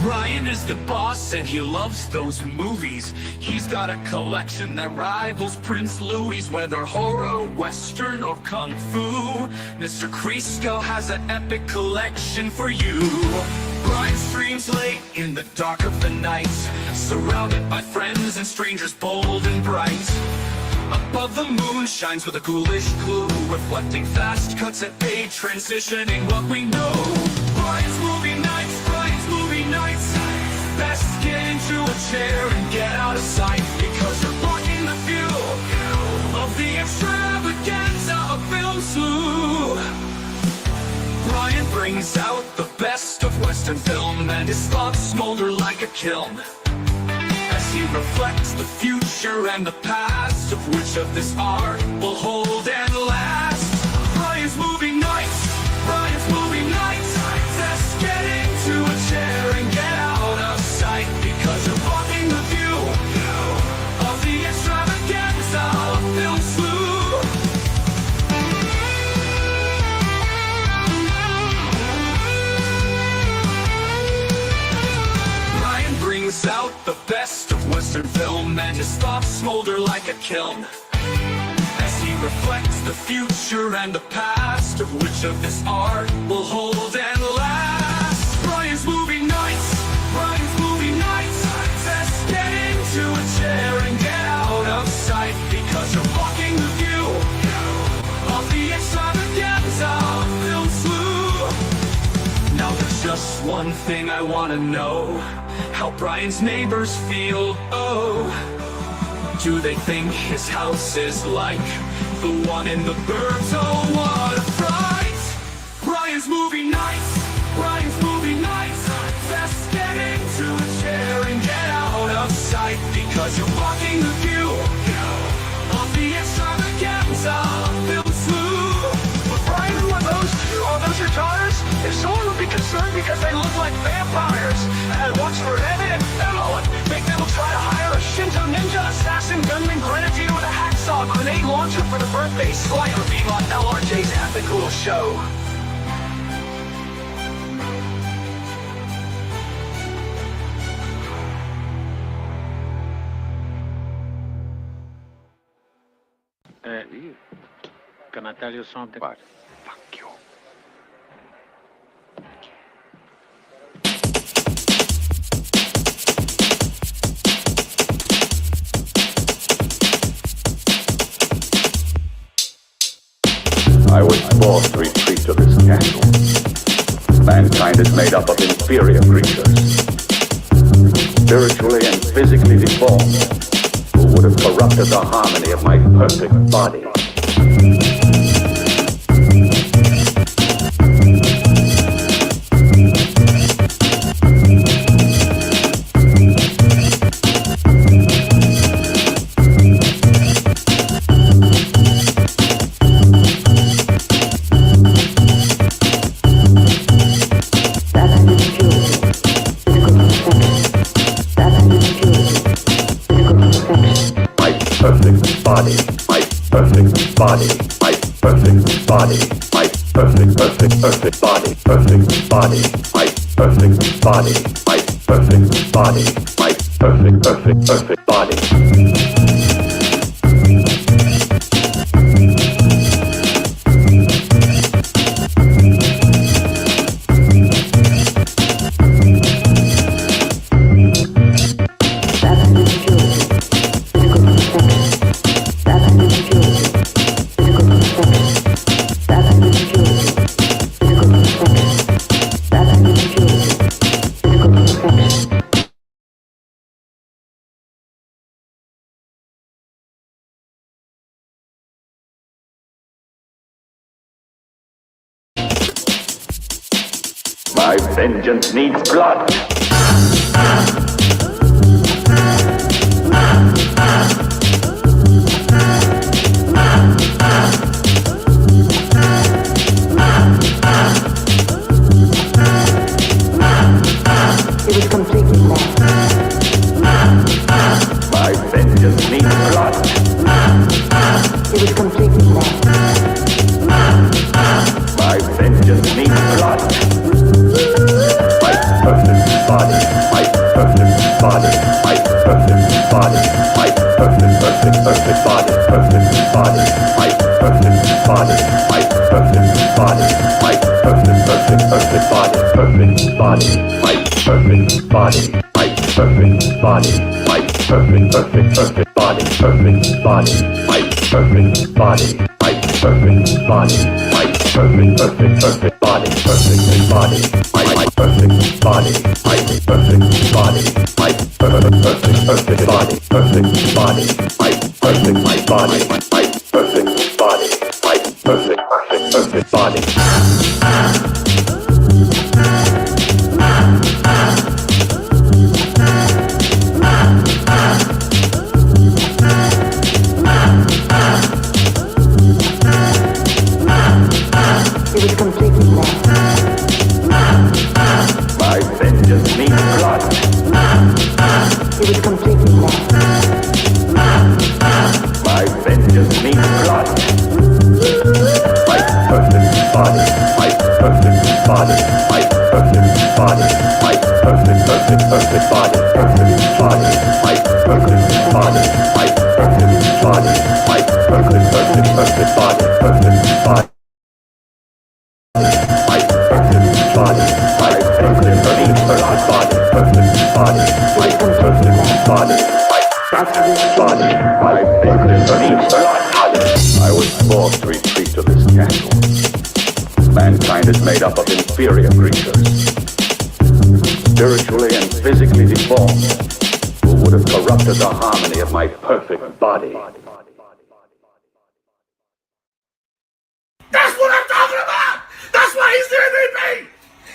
Ryan is the boss and he loves those movies. He's got a collection that rivals Prince Louis. Whether horror, western, or kung fu, Mr. Crisco has an epic collection for you. Ryan streams late in the dark of the night, surrounded by friends and strangers bold and bright. Above the moon shines with a ghoulish glow, reflecting fast cuts at page, transitioning what we know. Ryan's movie nights, Ryan's movie nights. Best get into a chair and get out of sight, because you're blocking the view of the extravaganza of film slew. Ryan brings out the best of Western film, and his thoughts smolder like a kiln as he reflects the future and the past, of which of this art will hold and last. Ryan's movie nights, Ryan's movie nights. Just get into a chair and get out of sight, because you're blocking the view of the extravaganza of film slew. Ryan brings out the best of Western film, and his thoughts smolder like a kiln as he reflects the future and the past, of which of this art will hold and last. Ryan's movie nights, Ryan's movie nights. Just get into a chair and get out of sight, because you're blocking the view of the extravaganza of film slew. Now there's just one thing I wanna know: how Brian's neighbors feel. Oh, do they think his house is like the one in the burbs? Oh, what a fright! Ryan's movie nights, Ryan's movie nights. Just get into a chair and get out of sight, because you're blocking the view of the extravaganza of film slew. But Ryan, who are those two? Are those your daughters? If someone would be concerned because they look like vampires, and watch for Evan and Emma, and make them try to hire a Shinto ninja, assassin, gunman, grenadier with a hacksaw, grenade launcher for the birthday Slayer being on LRJ's ethical show. Can I tell you something? What? Fuck you. I was forced to retreat to this castle. Mankind is made up of inferior creatures, spiritually and physically deformed, who would have corrupted the harmony of my perfect body. Perfect body, my perfect body, my perfect body, my perfect body. My vengeance needs blood. It was completely lost. My vengeance needs blood. It was completely lost. My vengeance needs blood. My perfect body, my perfect body, my perfect body, my perfect body, perfect body, my perfect body, my perfect body, my perfect body, perfect body, my perfect body, my perfect body, my perfect body, perfect body, my perfect body, my perfect body, my perfect body, perfect body, my perfect body, my perfect body, my perfect body, perfect body, my perfect body, my perfect body, my perfect body. It was completely wrong. My vengeance needs blood. It was completely wrong. My vengeance needs blood. My perfect body, my perfect body, my perfect body, my perfect body, perfect body, my perfect body, my perfect body, my perfect body, perfect body, my perfect body, my perfect body, perfect body, my perfect body, my perfect body, my perfect body. I was forced to retreat to this castle. Mankind is made up of inferior creatures, spiritually and physically deformed, who would have corrupted the harmony of my perfect body. That's what I'm talking about! That's why he's the MVP!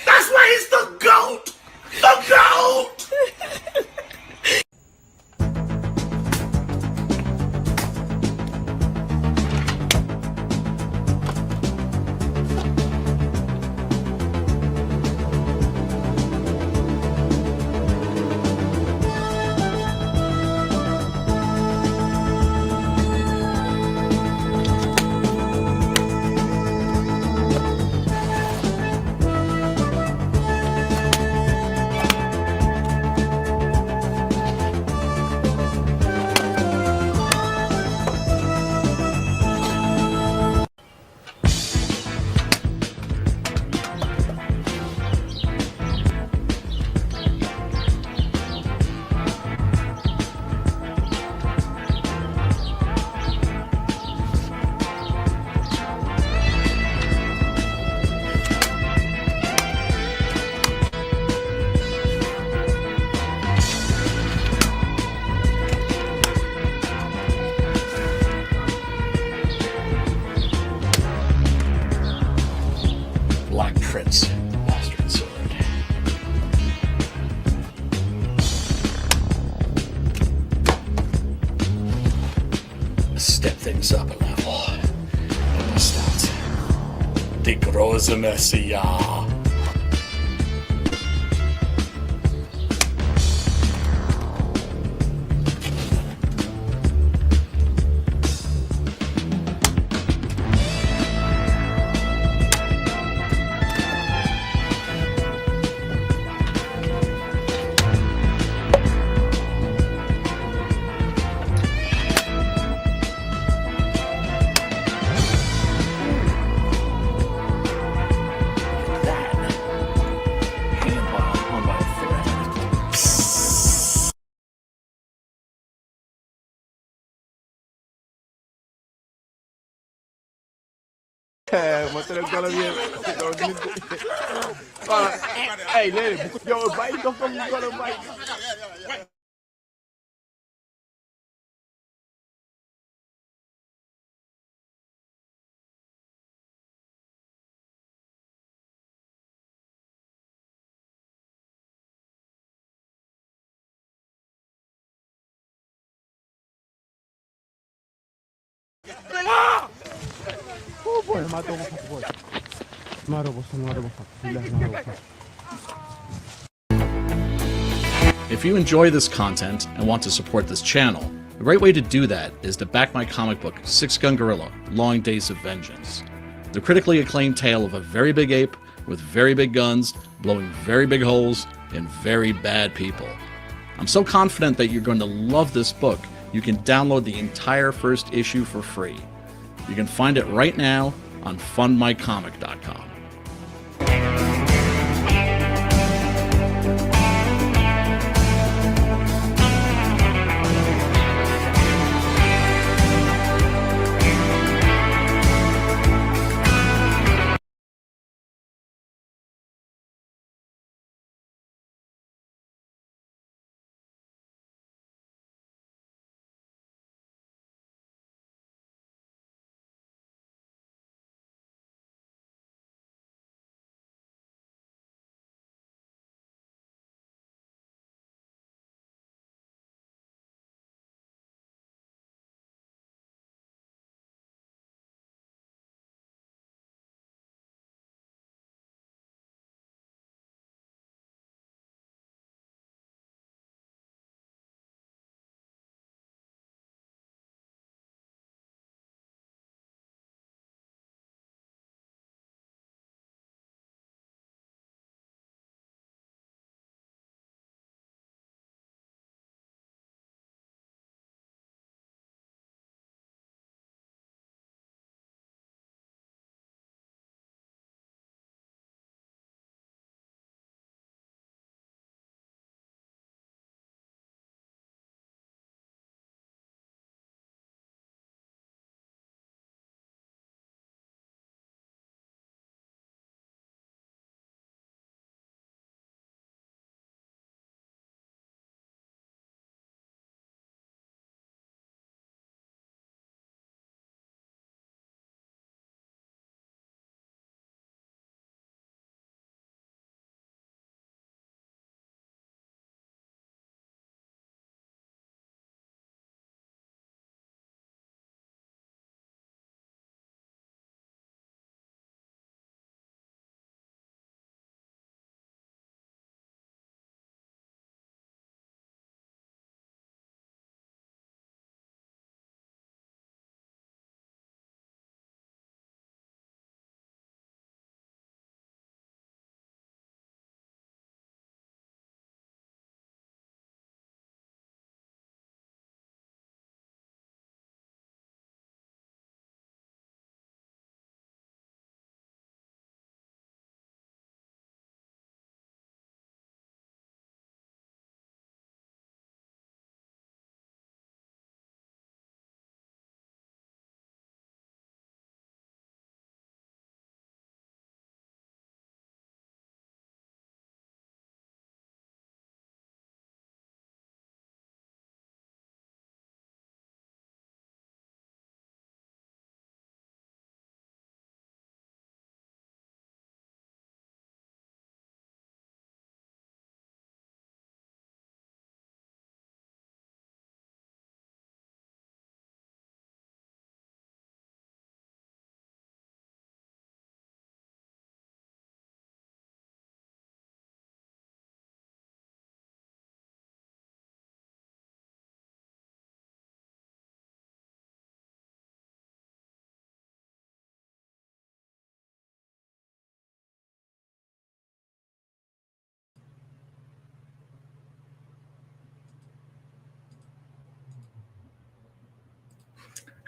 That's why he's the GOAT! The GOAT! Black Prince, bastard sword. Step things up a level. And start. Die große Messiah. Hey, lady, yo, bite the fuck you gonna bite? Oh boy, matou o boy. If you enjoy this content and want to support this channel, the right way to do that is to back my comic book, Six Gun Gorilla, Long Days of Vengeance. The critically acclaimed tale of a very big ape with very big guns, blowing very big holes in very bad people. I'm so confident that you're going to love this book, you can download the entire first issue for free. You can find it right now on fundmycomic.com.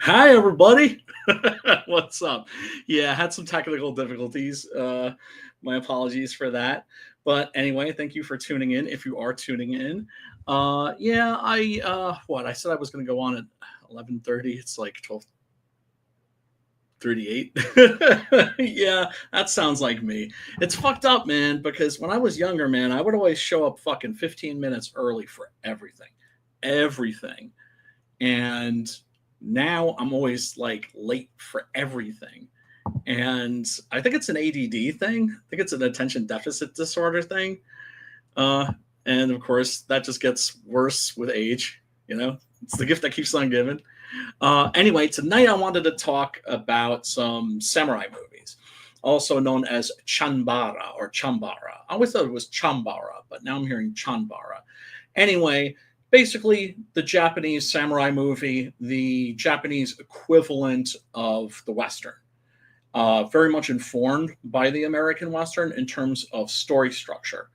Hi, everybody. What's up? Yeah, I had some technical difficulties. My apologies for that. But anyway, thank you for tuning in. If you are tuning in, yeah, I said I was going to go on at 11:30. It's like 12:38. Yeah, that sounds like me. It's fucked up, man. Because when I was younger, man, I would always show up fucking 15 minutes early for everything. And now I'm always like late for everything. And I think it's an ADD thing. I think it's an attention deficit disorder thing. Uh, and of course, that just gets worse with age. You know, it's the gift that keeps on giving. Anyway, tonight I wanted to talk about some samurai movies, also known as Chanbara or Chambara. I always thought it was Chambara, but now I'm hearing Chanbara. Anyway, basically the Japanese samurai movie, the Japanese equivalent of the Western. Very much informed by the American Western in terms of story structure.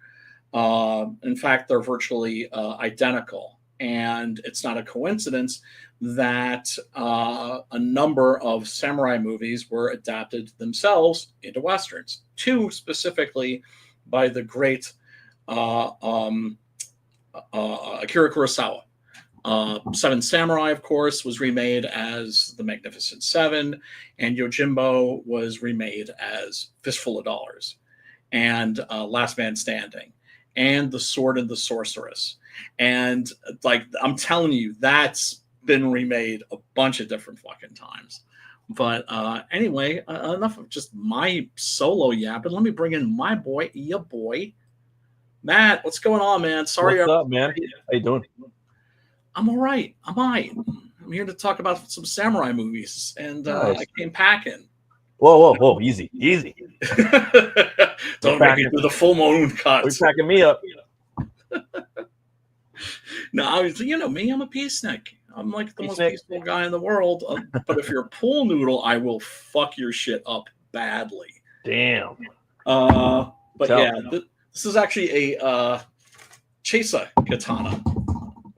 In fact, they're virtually identical. And it's not a coincidence that a number of samurai movies were adapted themselves into westerns. Two specifically by the great Akira Kurosawa. Seven Samurai, of course, was remade as The Magnificent Seven, and Yojimbo was remade as Fistful of Dollars, and Last Man Standing, and The Sword and the Sorceress. And like I'm telling you, that's been remade a bunch of different fucking times. But anyway, enough of just my solo yapping. Let me bring in my boy, your boy, Matt. What's going on, man? Sorry. What's up, man? How you doing? I'm all right. I'm all right. I'm here to talk about some samurai movies, and Nice. I came packing. Whoa. Easy. Don't make me do the full moon cut. You're packing me up. No, I was, you know me, I'm a peacenik. I'm like the most Peacenik. peaceful guy in the world. But if you're a pool noodle, I will fuck your shit up badly. Damn. But Tell yeah, me. this is actually a Chesa katana.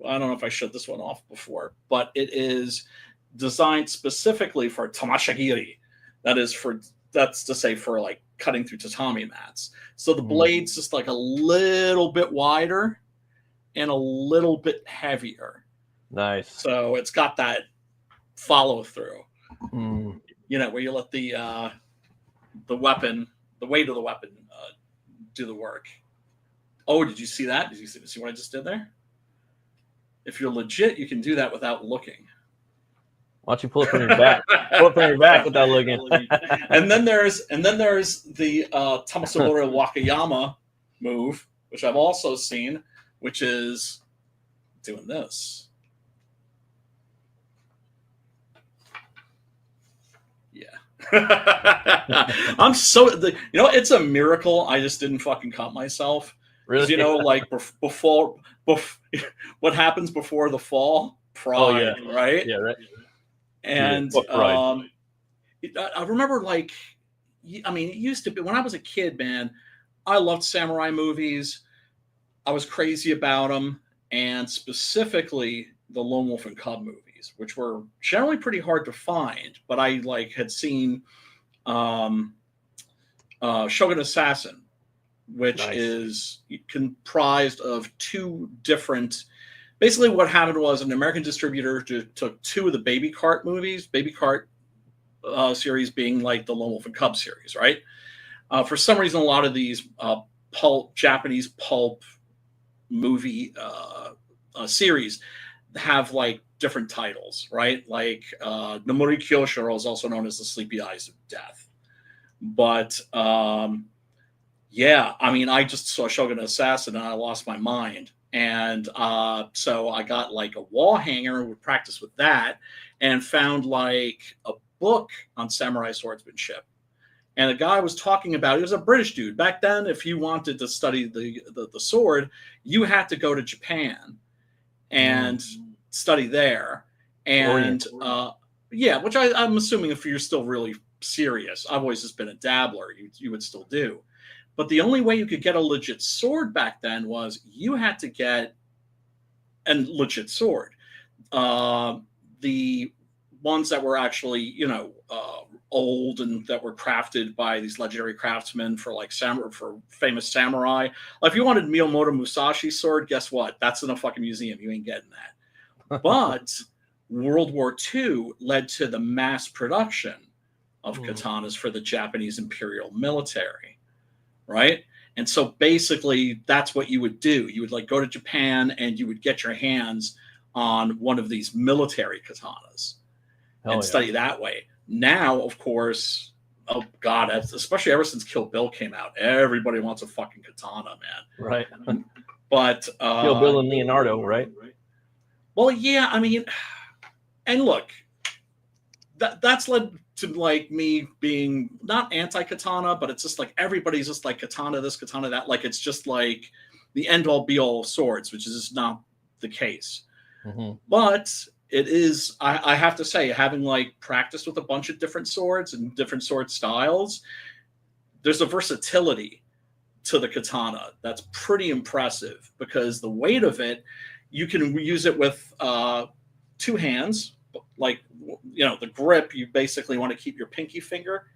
I don't know if I showed this one off before, but it is designed specifically for tamashagiri. That's to say for like cutting through tatami mats. So the blade's just like a little bit wider and a little bit heavier. Nice. So it's got that follow through. Mm. You know, where you let the weapon, the weight of the weapon, do the work. Oh, did you see that? Did you see what I just did there? If you're legit, you can do that without looking. Why don't you pull it from your back? Pull it from your back without looking. and then there's the Tamasaburo Wakayama move, which I've also seen, which is doing this. I'm it's a miracle I just didn't fucking cut myself. Really? You know, like before what happens before the fall? Pride, right? Yeah, right. And Pride. I remember, like, I mean, it used to be when I was a kid, man, I loved samurai movies. I was crazy about them, and specifically the Lone Wolf and Cub movies, which were generally pretty hard to find. But I had seen Shogun Assassin, which is comprised of two different. Basically, what happened was an American distributor took two of the Baby Cart movies, Baby Cart series being like the Lone Wolf and Cub series, right? For some reason, a lot of these Japanese pulp movie series have like different titles, right? Like Nemuri Kyoshiro is also known as the Sleepy Eyes of Death. But yeah, I mean, I just saw Shogun Assassin and I lost my mind. And so I got like a wall hanger and would practice with that, and found like a book on samurai swordsmanship. And the guy was talking about, he was a British dude. Back then, if you wanted to study the sword, you had to go to Japan and study there. And yeah, which I'm assuming if you're still really serious, I've always just been a dabbler, you would still do. But the only way you could get a legit sword back then was you had to get a legit sword. The ones that were actually, old and that were crafted by these legendary craftsmen for like for famous samurai. Like if you wanted Miyamoto Musashi's sword, guess what? That's in a fucking museum. You ain't getting that. But World War II led to the mass production of katanas for the Japanese Imperial military. Right. And so basically that's what you would do. You would like go to Japan and you would get your hands on one of these military katanas and study that way. Now, of course, oh God, especially ever since Kill Bill came out, everybody wants a fucking katana, man. Right. But Kill Bill and Leonardo, right? Well, yeah, I mean, and look, that's led to like me being not anti-katana, but it's just like everybody's just like katana this, katana that. Like it's just like the end-all be-all of swords, which is just not the case. But it is, I have to say, having like practiced with a bunch of different swords and different sword styles, there's a versatility to the katana. That's pretty impressive because the weight of it, you can use it with 2 hands. Like, the grip, you basically want to keep your pinky finger.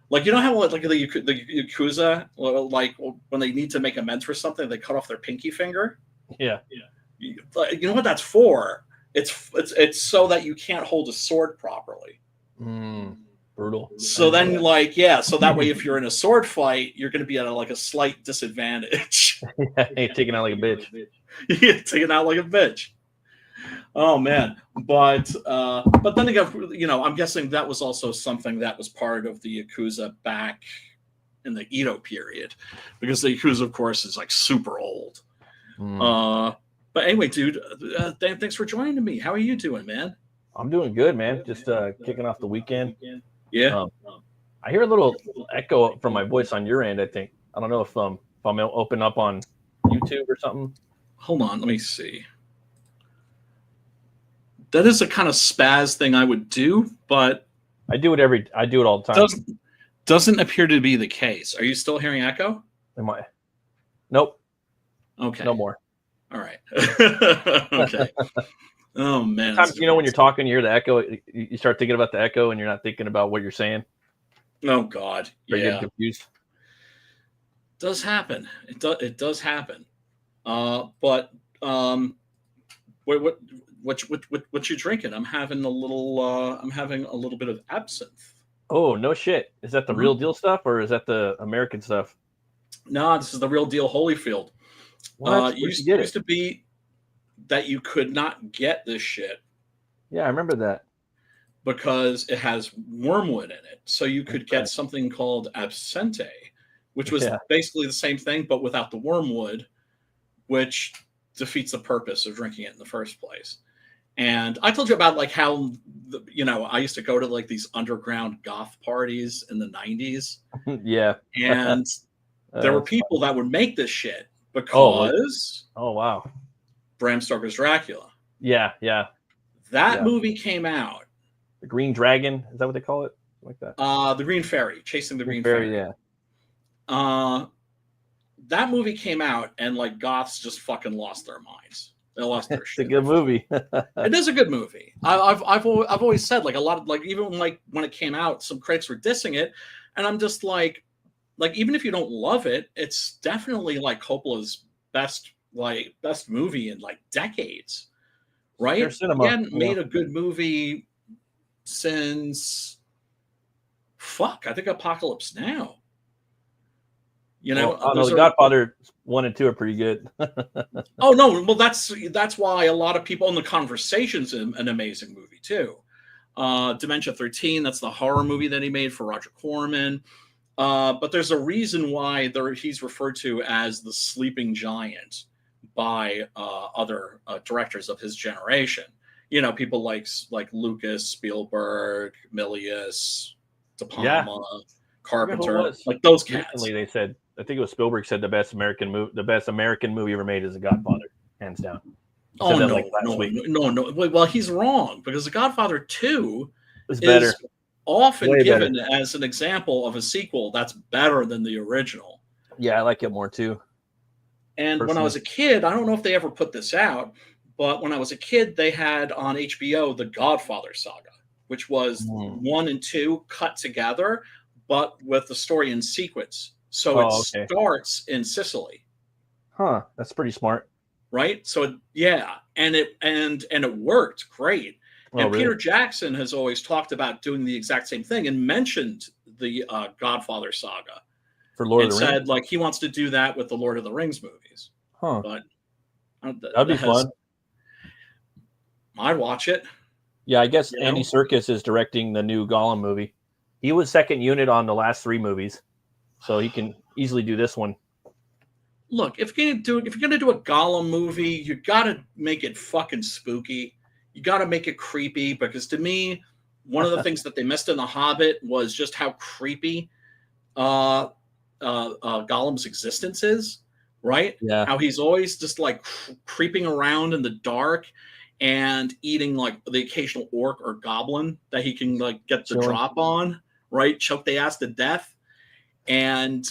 Like, you know how like the Yakuza, like when they need to make amends for something, they cut off their pinky finger. Yeah. You know what that's for? It's so that you can't hold a sword properly. Brutal. So then, so that way, if you're in a sword fight, you're going to be at a slight disadvantage. You're taking out like a bitch. You're taking out like a bitch. Oh man, but then again, I'm guessing that was also something that was part of the Yakuza back in the Edo period, because the Yakuza, of course, is like super old. But anyway, dude, Dan, thanks for joining me. How are you doing, man? I'm doing good, man. Just kicking off the weekend. Yeah. I hear a little echo from my voice on your end, I think. I don't know if I'm open up on YouTube or something. Hold on, let me see. That is a kind of spaz thing I would do, but I do it all the time. Doesn't appear to be the case. Are you still hearing echo? Am I? Nope. Okay. No more. All right. Okay. Oh man. Sometimes, when you're talking, you hear the echo. You start thinking about the echo, and you're not thinking about what you're saying. Oh God. You're getting confused. Does happen. It does happen. But what you drinking? I'm having a little bit of absinthe. Oh no shit! Is that the real deal stuff, or is that the American stuff? No, this is the real deal Holyfield. Used to be that you could not get this shit. Yeah, I remember that. Because it has wormwood in it. So you could get something called absinthe, which was basically the same thing, but without the wormwood, which defeats the purpose of drinking it in the first place. And I told you about how, I used to go to these underground goth parties in the 90s. Yeah. And there were people that would make this shit because... Oh, wow. Bram Stoker's Dracula. Yeah. That movie came out. The Green Dragon, is that what they call it? Like that. The Green Fairy, Chasing the Green Fairy. Yeah. That movie came out, and goths just fucking lost their minds. They lost their shit. It's a good movie. It is a good movie. I've always said a lot of even when it came out, some critics were dissing it, and I'm just even if you don't love it, it's definitely Coppola's best movie in decades, right? Cinema, he hadn't made a good movie since I think Apocalypse Now. The Godfather 1 and 2 are pretty good. Oh no, well that's why a lot of people in the conversation's an amazing movie too. Dementia 13, that's the horror movie that he made for Roger Corman. But there's a reason why he's referred to as the sleeping giant by other directors of his generation. People like Lucas, Spielberg, Milius, De Palma, Carpenter, those cats. Recently, they said, I think it was Spielberg said the best American movie ever made is The Godfather, hands down. Oh no! Well, he's wrong because The Godfather 2 is better. Often way given better as an example of a sequel that's better than the original. Yeah, I like it more too. And personally, when I was a kid, I don't know if they ever put this out, but when I was a kid, they had on HBO the Godfather saga, which was 1 and 2 cut together, but with the story in sequence. So it starts in Sicily. Huh, that's pretty smart. Right? So and it worked great. And really? Peter Jackson has always talked about doing the exact same thing and mentioned the Godfather saga for Lord of the Rings. Said he wants to do that with the Lord of the Rings movies. Huh? But that'd be fun. I'd watch it. Yeah, I guess Andy Serkis is directing the new Gollum movie. He was second unit on the last 3 movies, so he can easily do this one. Look, if you're gonna do a Gollum movie, you gotta make it fucking spooky. You got to make it creepy because to me, one of the things that they missed in The Hobbit was just how creepy Gollum's existence is, right? Yeah. How he's always just creeping around in the dark and eating the occasional orc or goblin that he can get the drop on, right? Choke the ass to death. And,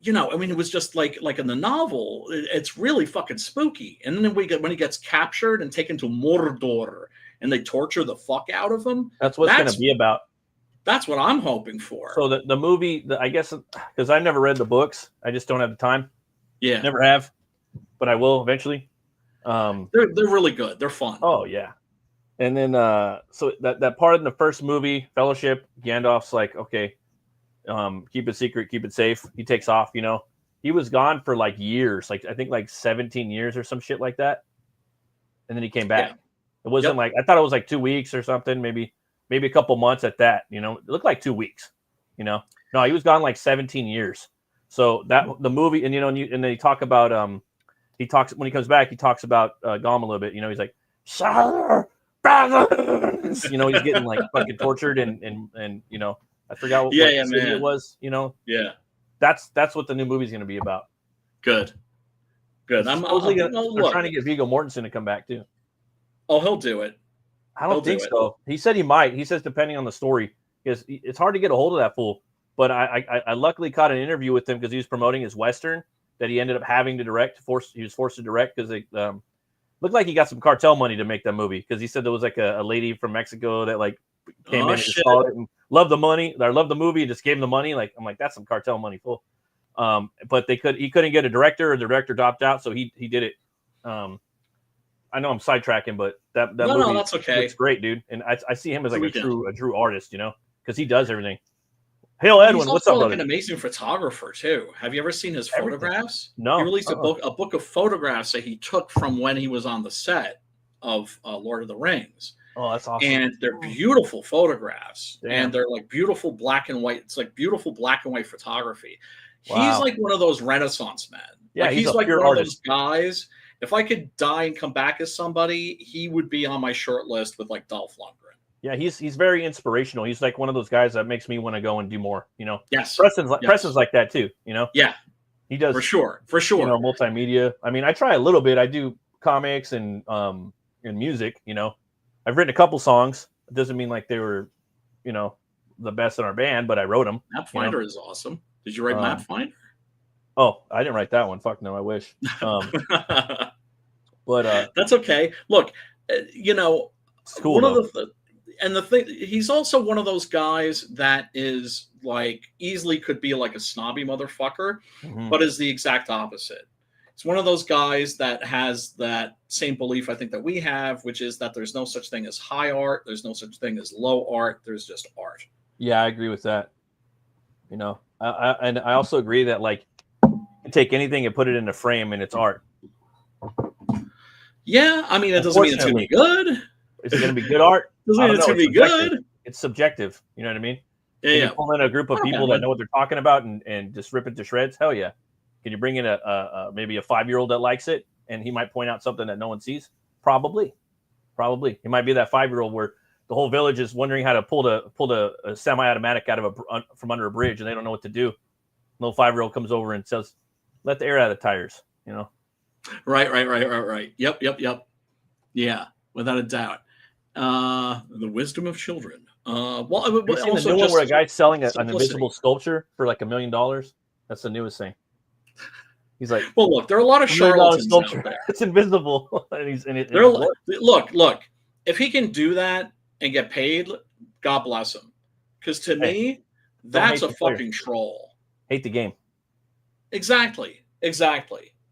I mean, it was just like in the novel, it's really fucking spooky. And then when he gets captured and taken to Mordor and they torture the fuck out of him. That's what's going to be about. That's what I'm hoping for. So the movie, I guess, because I never read the books, I just don't have the time. Yeah, never have, but I will eventually. They're really good. They're fun. Oh yeah, and then so that part in the first movie, Fellowship, Gandalf's like, okay, keep it secret, keep it safe. He takes off. He was gone for like years, like I think like 17 years or some shit like that, and then he came back. Yeah. It wasn't like, I thought it was like 2 weeks or something, maybe a couple months at that. It looked like 2 weeks. No, he was gone like 17 years. So that the movie, and and then he talk about when he comes back, he talks about Gollum a little bit. He's like, Sir Baggins! He's getting like fucking tortured and I forgot what city it was. Yeah, that's what the new movie's going to be about. Good. They're trying to get Viggo Mortensen to come back too. Oh, he'll do it. I don't think so. He said he might. He says depending on the story, because it's hard to get a hold of that fool. But I luckily caught an interview with him because he was promoting his Western that he ended up having to direct. He was forced to direct because it looked like he got some cartel money to make that movie. Because he said there was like a lady from Mexico that like came in and saw it and loved the money. I loved the movie and just gave him the money. Like I'm like, that's some cartel money, fool. But he couldn't get a director, or the director dropped out, so he did it. I know I'm sidetracking, but that movie, no, that's okay. It's great, dude. And I see him as like a true artist, because he does everything. Hail Edwin, what's up, brother? He's also an amazing photographer too. Have you ever seen his photographs? No. He released a book of photographs that he took from when he was on the set of Lord of the Rings. Oh, that's awesome. And they're beautiful photographs. Damn. And they're like beautiful black and white. It's like beautiful black and white photography. Wow. He's like one of those Renaissance men. Yeah, he's like one one of those guys. If I could die and come back as somebody, he would be on my short list with like Dolph Lundgren. Yeah, he's very inspirational. He's like one of those guys that makes me want to go and do more. Yes. Preston's like that too. Yeah, he does for sure. Multimedia. I mean, I try a little bit. I do comics and music. I've written a couple songs. It doesn't mean like they were, the best in our band, but I wrote them. Map Finder is awesome. Did you write Map Finder? Oh, I didn't write that one. Fuck no, I wish. But that's okay. Look, it's cool. The thing, he's also one of those guys that is like easily could be like a snobby motherfucker, but is the exact opposite. It's one of those guys that has that same belief I think that we have, which is that there's no such thing as high art, there's no such thing as low art, there's just art. Yeah, I agree with that. And I also agree that like you take anything and put it in a frame and it's art. Yeah, I mean, it doesn't mean it's going to be good. Is it going to be good art? Doesn't mean it's going to be good. It's subjective. You know what I mean? Yeah. Can you pull in a group of people that know what they're talking about and just rip it to shreds? Hell yeah. Can you bring in maybe a 5-year-old that likes it and he might point out something that no one sees? Probably. It might be that 5-year-old where the whole village is wondering how to pull a semi-automatic out of from under a bridge and they don't know what to do. Little 5-year-old comes over and says, "Let the air out of the tires." Right. Yep. Yeah, without a doubt. The wisdom of children. Also the new one where a guy's selling an invisible sculpture for like $1 million. That's the newest thing. He's like, well, look, there are a lot of charlatans out there. It's invisible, and he's in it. Look. If he can do that and get paid, God bless him. Because to me, that's a fucking troll. Hate the game. Exactly.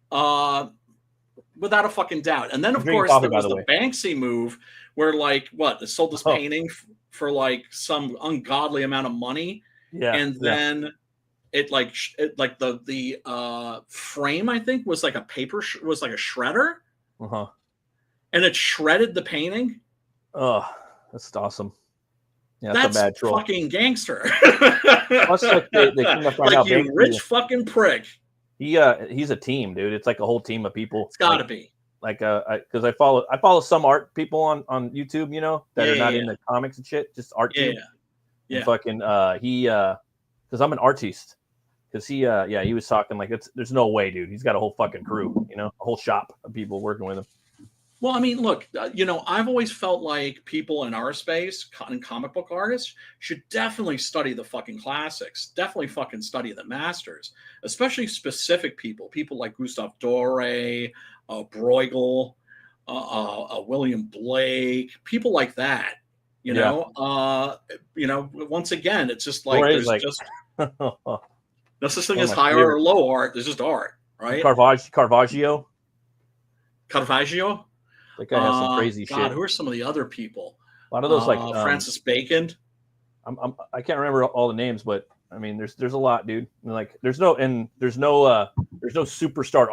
Without a fucking doubt. And then, of course, there was the Banksy move where, like, they sold this painting for, like, some ungodly amount of money. Yeah. And then the frame, I think, was like a was like a shredder. Uh-huh. And it shredded the painting. Oh, that's awesome. Yeah, that's a bad troll. Fucking gangster. Plus, like, they couldn't find out you rich fucking prick. He's a team, dude. It's like a whole team of people. It's got to be. Like, because I follow some art people on YouTube, that are not into comics and shit, just art. Yeah. And fucking because I'm an artiste. Because he was talking like there's no way, dude. He's got a whole fucking crew, a whole shop of people working with him. Well, I mean, look, I've always felt like people in our space, and comic book artists, should definitely study the fucking classics. Definitely fucking study the masters, especially specific people like Gustave Doré, Bruegel, William Blake, people like that. Yeah, Once again, it's just like Dory's there's like just one no such thing of as my high or favorites. low art. There's just art, right? Caravaggio. Caravaggio. That guy has some crazy God, shit. who are some of the other people? A lot of those like Francis Bacon. I can't remember all the names, but I mean, there's a lot, dude. And, like, there's no superstar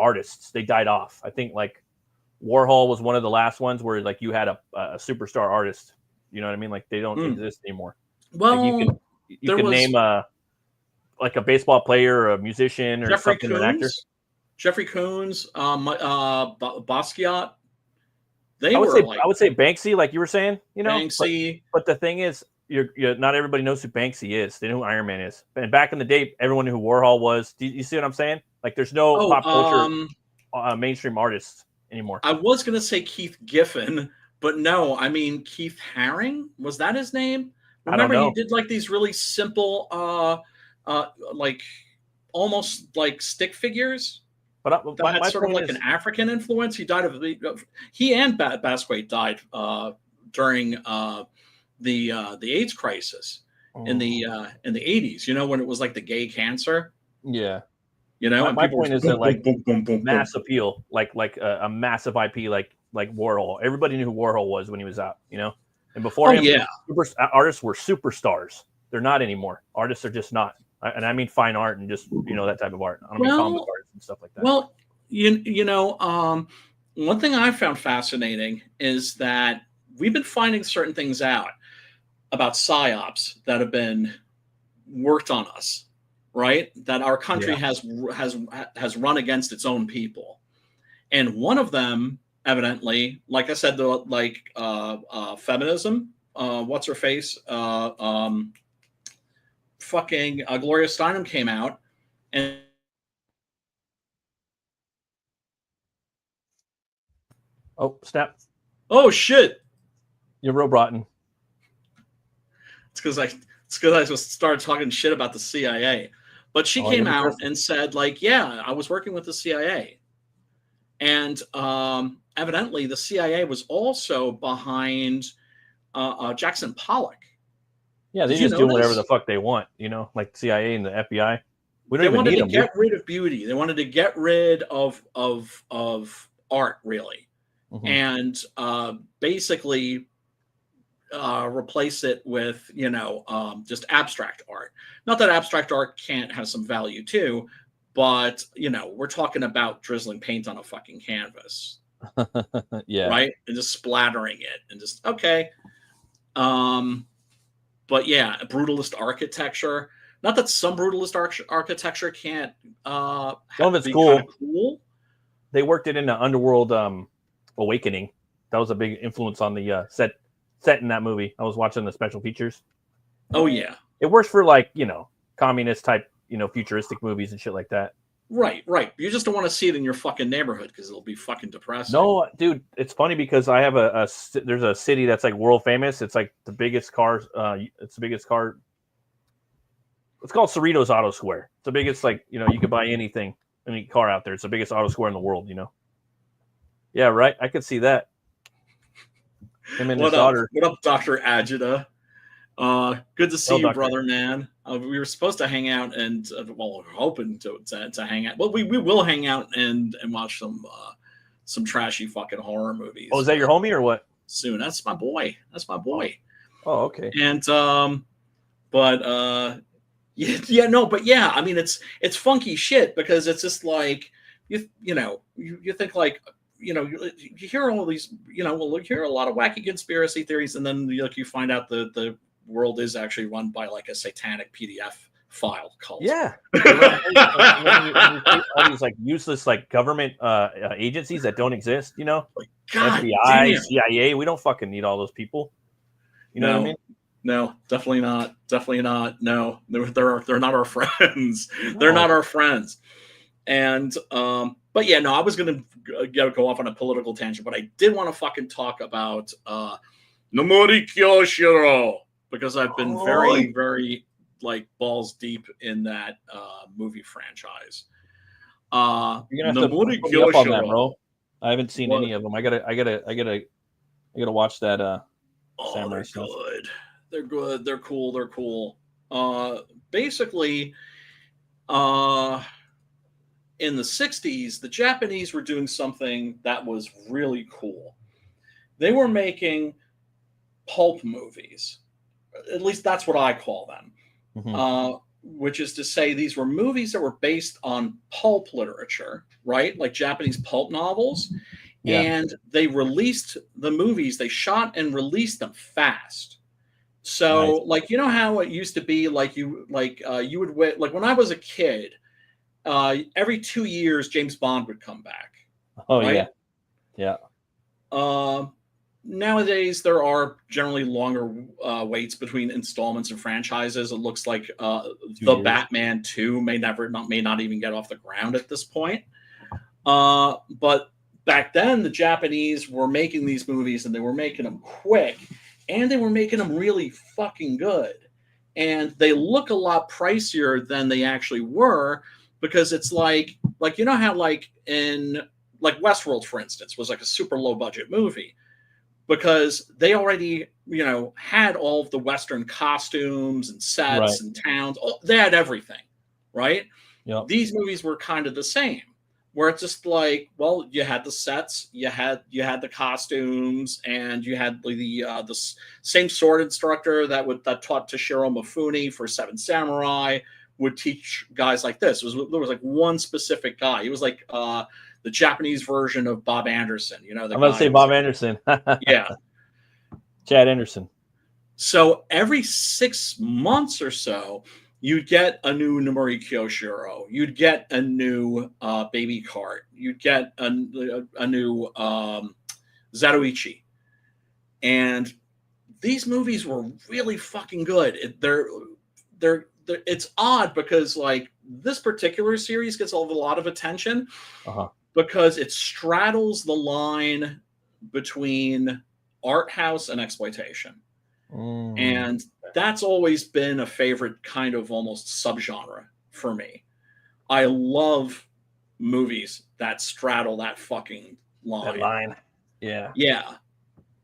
artists. They died off. I think like Warhol was one of the last ones where like you had a superstar artist. You know what I mean? Like they don't exist anymore. Well, like you can name like a baseball player or a musician or Jeffrey something, an actor. Jeffrey Coons, Basquiat. I would say Banksy, like you were saying, Banksy. But the thing is, you're not everybody knows who Banksy is. They know who Iron Man is. And back in the day, everyone knew who Warhol was. Do you see what I'm saying? Like, there's no pop culture mainstream artists anymore. I was gonna say Keith Giffen, but no, I mean Keith Haring. Was that his name? Remember, he did like these really simple, like almost like stick figures. But that had sort of like an African influence. He died of he and Basquiat died during the AIDS crisis in the 80s. When it was like the gay cancer. Yeah. My point is that like mass appeal, like a massive IP, like Warhol. Everybody knew who Warhol was when he was out. And before him, artists were superstars. They're not anymore. Artists are just not. And I mean fine art and just that type of art. I don't mean comic art and stuff like that. Well, one thing I found fascinating is that we've been finding certain things out about psyops that have been worked on us, right? That our country has run against its own people, and one of them, evidently, like I said, feminism. What's her face? Fucking Gloria Steinem came out and snap. Oh shit. You're real rotten. It's because I just started talking shit about the CIA. But she came out and said, like, yeah, I was working with the CIA. And evidently the CIA was also behind Jackson Pollock. Yeah, they just do whatever the fuck they want, like CIA and the FBI. We don't even need them. They wanted to get rid of beauty. They wanted to get rid of art, really, and basically replace it with just abstract art. Not that abstract art can't have some value too, but we're talking about drizzling paint on a fucking canvas, right, and just splattering it, and just okay. But yeah, brutalist architecture. Not that some brutalist architecture can't. Some of it's cool. Cool. They worked it into Underworld Awakening. That was a big influence on the set in that movie. I was watching the special features. Oh yeah, it works for like communist type futuristic movies and shit like that. Right. You just don't want to see it in your fucking neighborhood because it'll be fucking depressing. No, dude, it's funny because I have there's a city that's like world famous. It's like the biggest car. It's the biggest car. It's called Cerritos Auto Square. It's the biggest, like, you could buy anything, any car out there. It's the biggest auto square in the world, Yeah, right. I could see that. Him and his daughter. What up, Dr. Agita? Good to see you, brother, man. We were supposed to hang out and we're hoping to hang out. Well, we will hang out and watch some trashy fucking horror movies. Oh, is that your homie or what? Soon. That's my boy. Oh, okay. And but I mean it's funky shit because it's just like you think like you hear all these you hear a lot of wacky conspiracy theories, and then you find out the world is actually run by like a satanic PDF file cult. Yeah. All these like useless like government agencies that don't exist, like, God FBI, damn. CIA. We don't fucking need all those people. You know what I mean? No, definitely not. No, they're not our friends. They're not our friends. And but yeah, no, I was gonna go off on a political tangent, but I did want to fucking talk about Nemuri Kyoshiro because I've been very, very like balls deep in that movie franchise. You're gonna have to Nemuri put me up on that, Kyoshiro. bro. I haven't seen What? any of them. I gotta watch that. Oh, Samurai they're stuff. good. They're good. They're cool. They're cool. Basically, in the 60s, the Japanese were doing something that was really cool. They were making pulp movies. At least that's what I call them. Which is to say, these were movies that were based on pulp literature, right? Like Japanese pulp novels. Yeah. And they released the movies, they shot and released them fast. So, Nice. like, you know how it used to be, like you would wait, like when I was a kid, every 2 years James Bond would come back. Oh right? yeah. Nowadays there are generally longer waits between installments and franchises. It looks like the years. Batman 2 may not even get off the ground at this point. But back then the Japanese were making these movies and they were making them quick and they were making them really fucking good. And they look a lot pricier than they actually were because it's like you know how like in like Westworld, for instance, was like a super low budget movie because they already, you know, had all of the Western costumes and sets Right. and towns. They had everything, right? Yep. These movies were kind of the same, where it's just like, well, you had the sets, you had the costumes, and you had the same sword instructor that taught Toshiro Mifune for Seven Samurai would teach guys like this. There was like one specific guy. He was like the Japanese version of Bob Anderson. You know, I'm going to say Bob Anderson. Yeah. Chad Anderson. So every 6 months or so, you'd get a new Nemuri Kyoshiro. You'd get a new Baby Cart. You'd get a new Zatoichi. And these movies were really fucking good. It's odd because like this particular series gets a lot of attention because it straddles the line between art house and exploitation. And that's always been a favorite kind of almost subgenre for me. I love movies that straddle that fucking line. That line. Yeah. Yeah.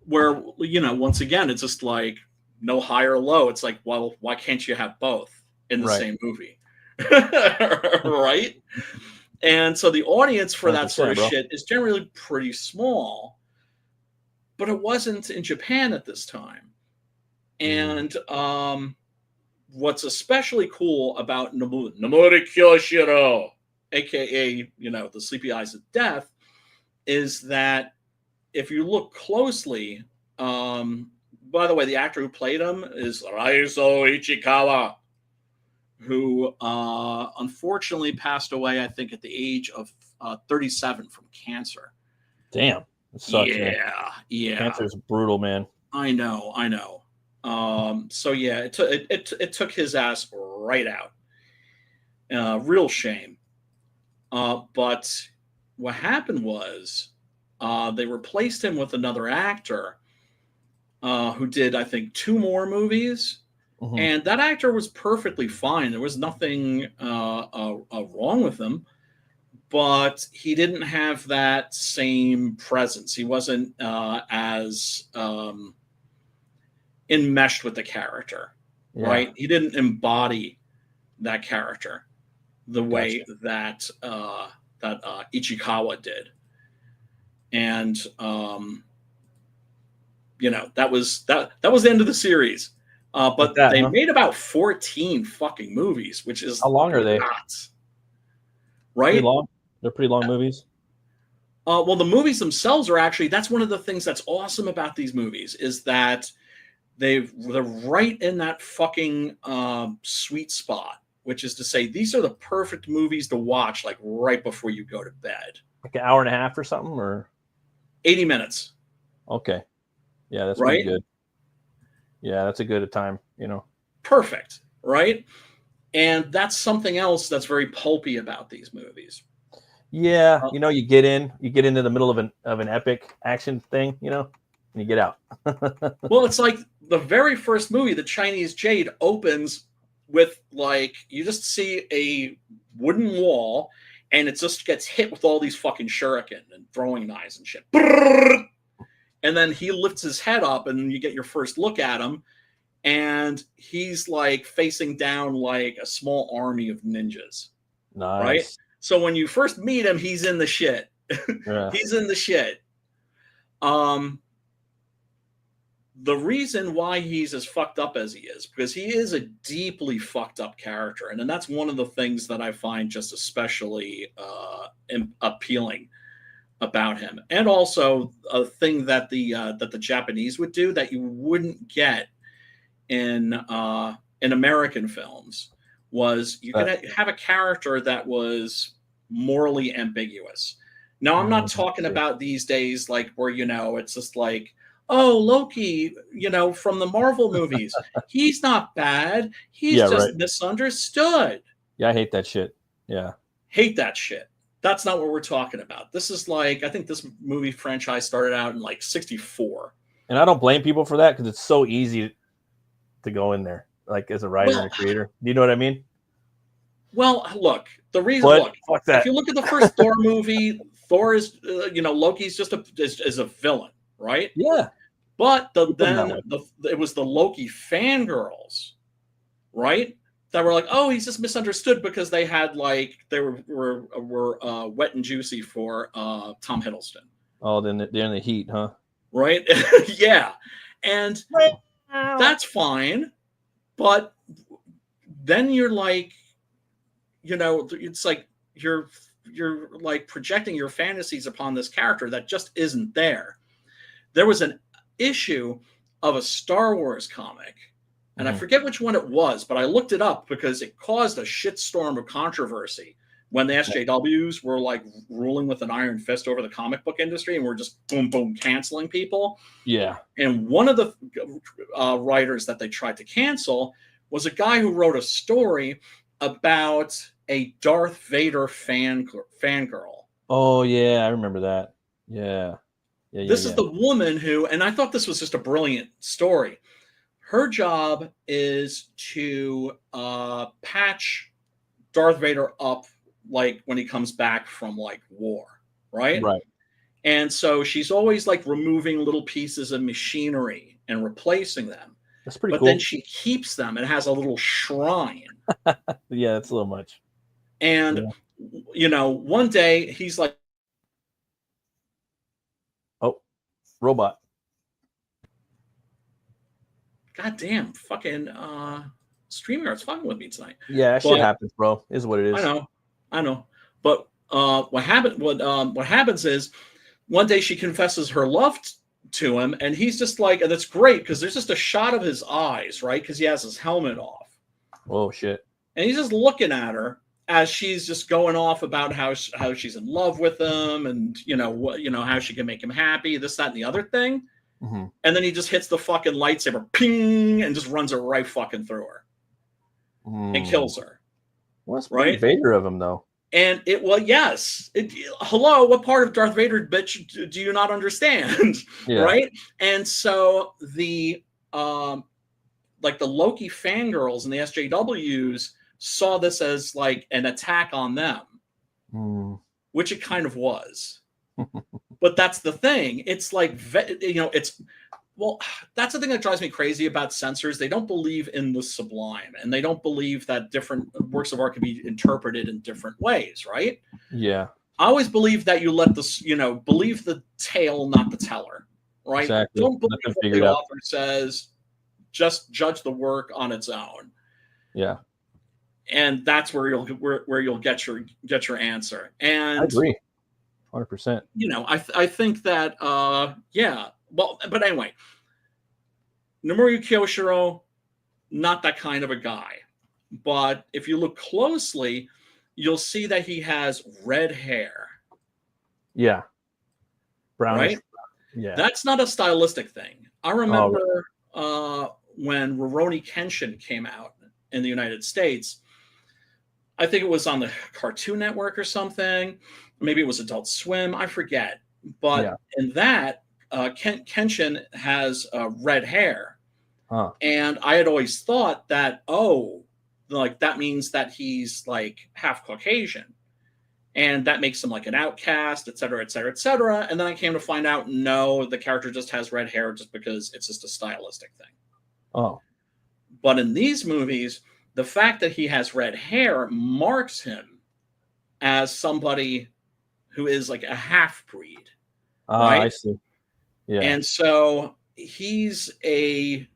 Where, you know, once again, it's just like no high or low. It's like, well, why can't you have both in the same movie? Right? And so the audience for that sort of shit is generally pretty small, but it wasn't in Japan at this time. And what's especially cool about Nemuri Kyoshiro, aka, you know, the Sleepy Eyes of Death, is that if you look closely, by the way, the actor who played him is Raizo Ichikawa, who unfortunately passed away, I think, at the age of 37 from cancer. Damn. It sucks, yeah, man. Yeah. Cancer is brutal, man. I know. So yeah, it took his ass right out. Real shame. But what happened was they replaced him with another actor who did, I think, 2 more movies. And that actor was perfectly fine. There was nothing wrong with him, but he didn't have that same presence. He wasn't as enmeshed with the character, right? He didn't embody that character the way that Ichikawa did. And you know, that was the end of the series. But they made about 14 fucking movies, which is how long are they? Nuts, right? Pretty long. They're pretty long movies. Well, the movies themselves are actually, that's one of the things that's awesome about these movies is that they're right in that fucking sweet spot, which is to say these are the perfect movies to watch like right before you go to bed. Like an hour and a half or something, or 80 minutes. Okay. Yeah, that's right. Pretty good. Yeah, that's a good time, you know. Perfect, right? And that's something else that's very pulpy about these movies, Yeah, you get into the middle of an epic action thing, and you get out. Well, it's like the very first movie, The Chinese Jade, opens with like you just see a wooden wall, and it just gets hit with all these fucking shuriken and throwing knives and shit. And then he lifts his head up, and you get your first look at him, and he's like facing down like a small army of ninjas. Nice. Right? So when you first meet him, he's in the shit. Yeah. He's in the shit. The reason why he's as fucked up as he is, because he is a deeply fucked up character. And then that's one of the things that I find just especially appealing about him. And also a thing that the Japanese would do that you wouldn't get in American films was you could have a character that was morally ambiguous. Now, I'm not talking about these days like where, it's just like, oh, Loki, from the Marvel movies. He's not bad. He's just misunderstood. Yeah, I hate that shit. Yeah. Hate that shit. That's not what we're talking about. This is like, I think this movie franchise started out in like 1964. And I don't blame people for that because it's so easy to go in there, like as a writer and a creator. Do you know what I mean? Well, look, the reason, fuck that. If you look at the first Thor movie, Thor is, Loki's just is a villain, right? Yeah. But it was the Loki fangirls, right? That were like, oh, he's just misunderstood because they had like they were wet and juicy for Tom Hiddleston. Oh, then they're in the heat, huh? Right? Yeah, and that's fine, but then you're like, it's like you're like projecting your fantasies upon this character that just isn't there. There was an issue of a Star Wars comic, and I forget which one it was, but I looked it up because it caused a shitstorm of controversy when the SJWs were like ruling with an iron fist over the comic book industry and were just boom, boom, canceling people. Yeah. And one of the writers that they tried to cancel was a guy who wrote a story about a Darth Vader fangirl. Oh, yeah, I remember that. Yeah. This is the woman who, and I thought this was just a brilliant story. Her job is to patch Darth Vader up, like when he comes back from like war, right? Right. And so she's always like removing little pieces of machinery and replacing them. That's pretty cool. But then she keeps them and has a little shrine. Yeah, that's a little much. And one day he's like, robot. God damn, fucking StreamYard's fucking with me tonight. Yeah, shit happens, bro. Is what it is. I know. But what happens is one day she confesses her love to him, and he's just like, and it's great because there's just a shot of his eyes, right? Because he has his helmet off. Oh shit. And he's just looking at her as she's just going off about how she's in love with him, and how she can make him happy, this, that, and the other thing. Mm-hmm. And then he just hits the fucking lightsaber, ping, and just runs it right fucking through her and kills her. Well, that's right? Vader of him, though. And yes. Hello, what part of Darth Vader, bitch, do you not understand? Yeah. Right? And so the Loki fangirls and the SJWs saw this as like an attack on them, which it kind of was. But that's the thing. It's like, that's the thing that drives me crazy about censors. They don't believe in the sublime, and they don't believe that different works of art can be interpreted in different ways, right? Yeah. I always believe that you let this, believe the tale, not the teller, right? Exactly. Don't believe what the author says. Just judge the work on its own. Yeah. And that's where you'll get your answer. And I agree. 100%. I think that but anyway, Nemuri Kyoshiro, not that kind of a guy. But if you look closely, you'll see that he has red hair. Yeah. Brownish. Right? Yeah. That's not a stylistic thing. I remember when Rurouni Kenshin came out in the United States. I think it was on the Cartoon Network or something. maybe it was Adult Swim, I forget. But Yeah. in that, Kenshin has red hair. Huh. And I had always thought that, oh, like that means that he's like half Caucasian. And that makes him like an outcast, et cetera, et cetera, et cetera. And then I came to find out, no, the character just has red hair just because it's just a stylistic thing. Oh. But in these movies, the fact that he has red hair marks him as somebody who is like a half breed. I Right? see. Yeah. And so he's a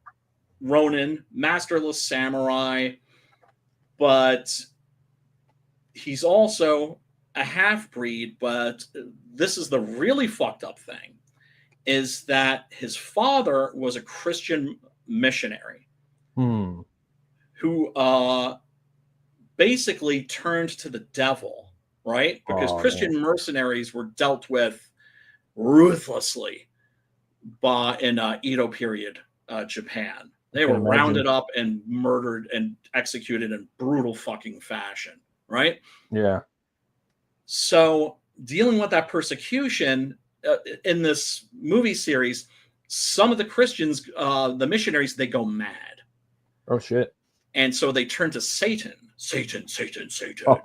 Ronin, masterless samurai, but he's also a half breed. But this is the really fucked up thing, is that his father was a Christian missionary who basically turned to the devil, right? Because Christian mercenaries were dealt with ruthlessly in Edo period Japan. They were rounded up and murdered and executed in brutal fucking fashion, right? Yeah. So dealing with that persecution in this movie series, some of the Christians, the missionaries, they go mad. Oh shit. And so they turn to Satan,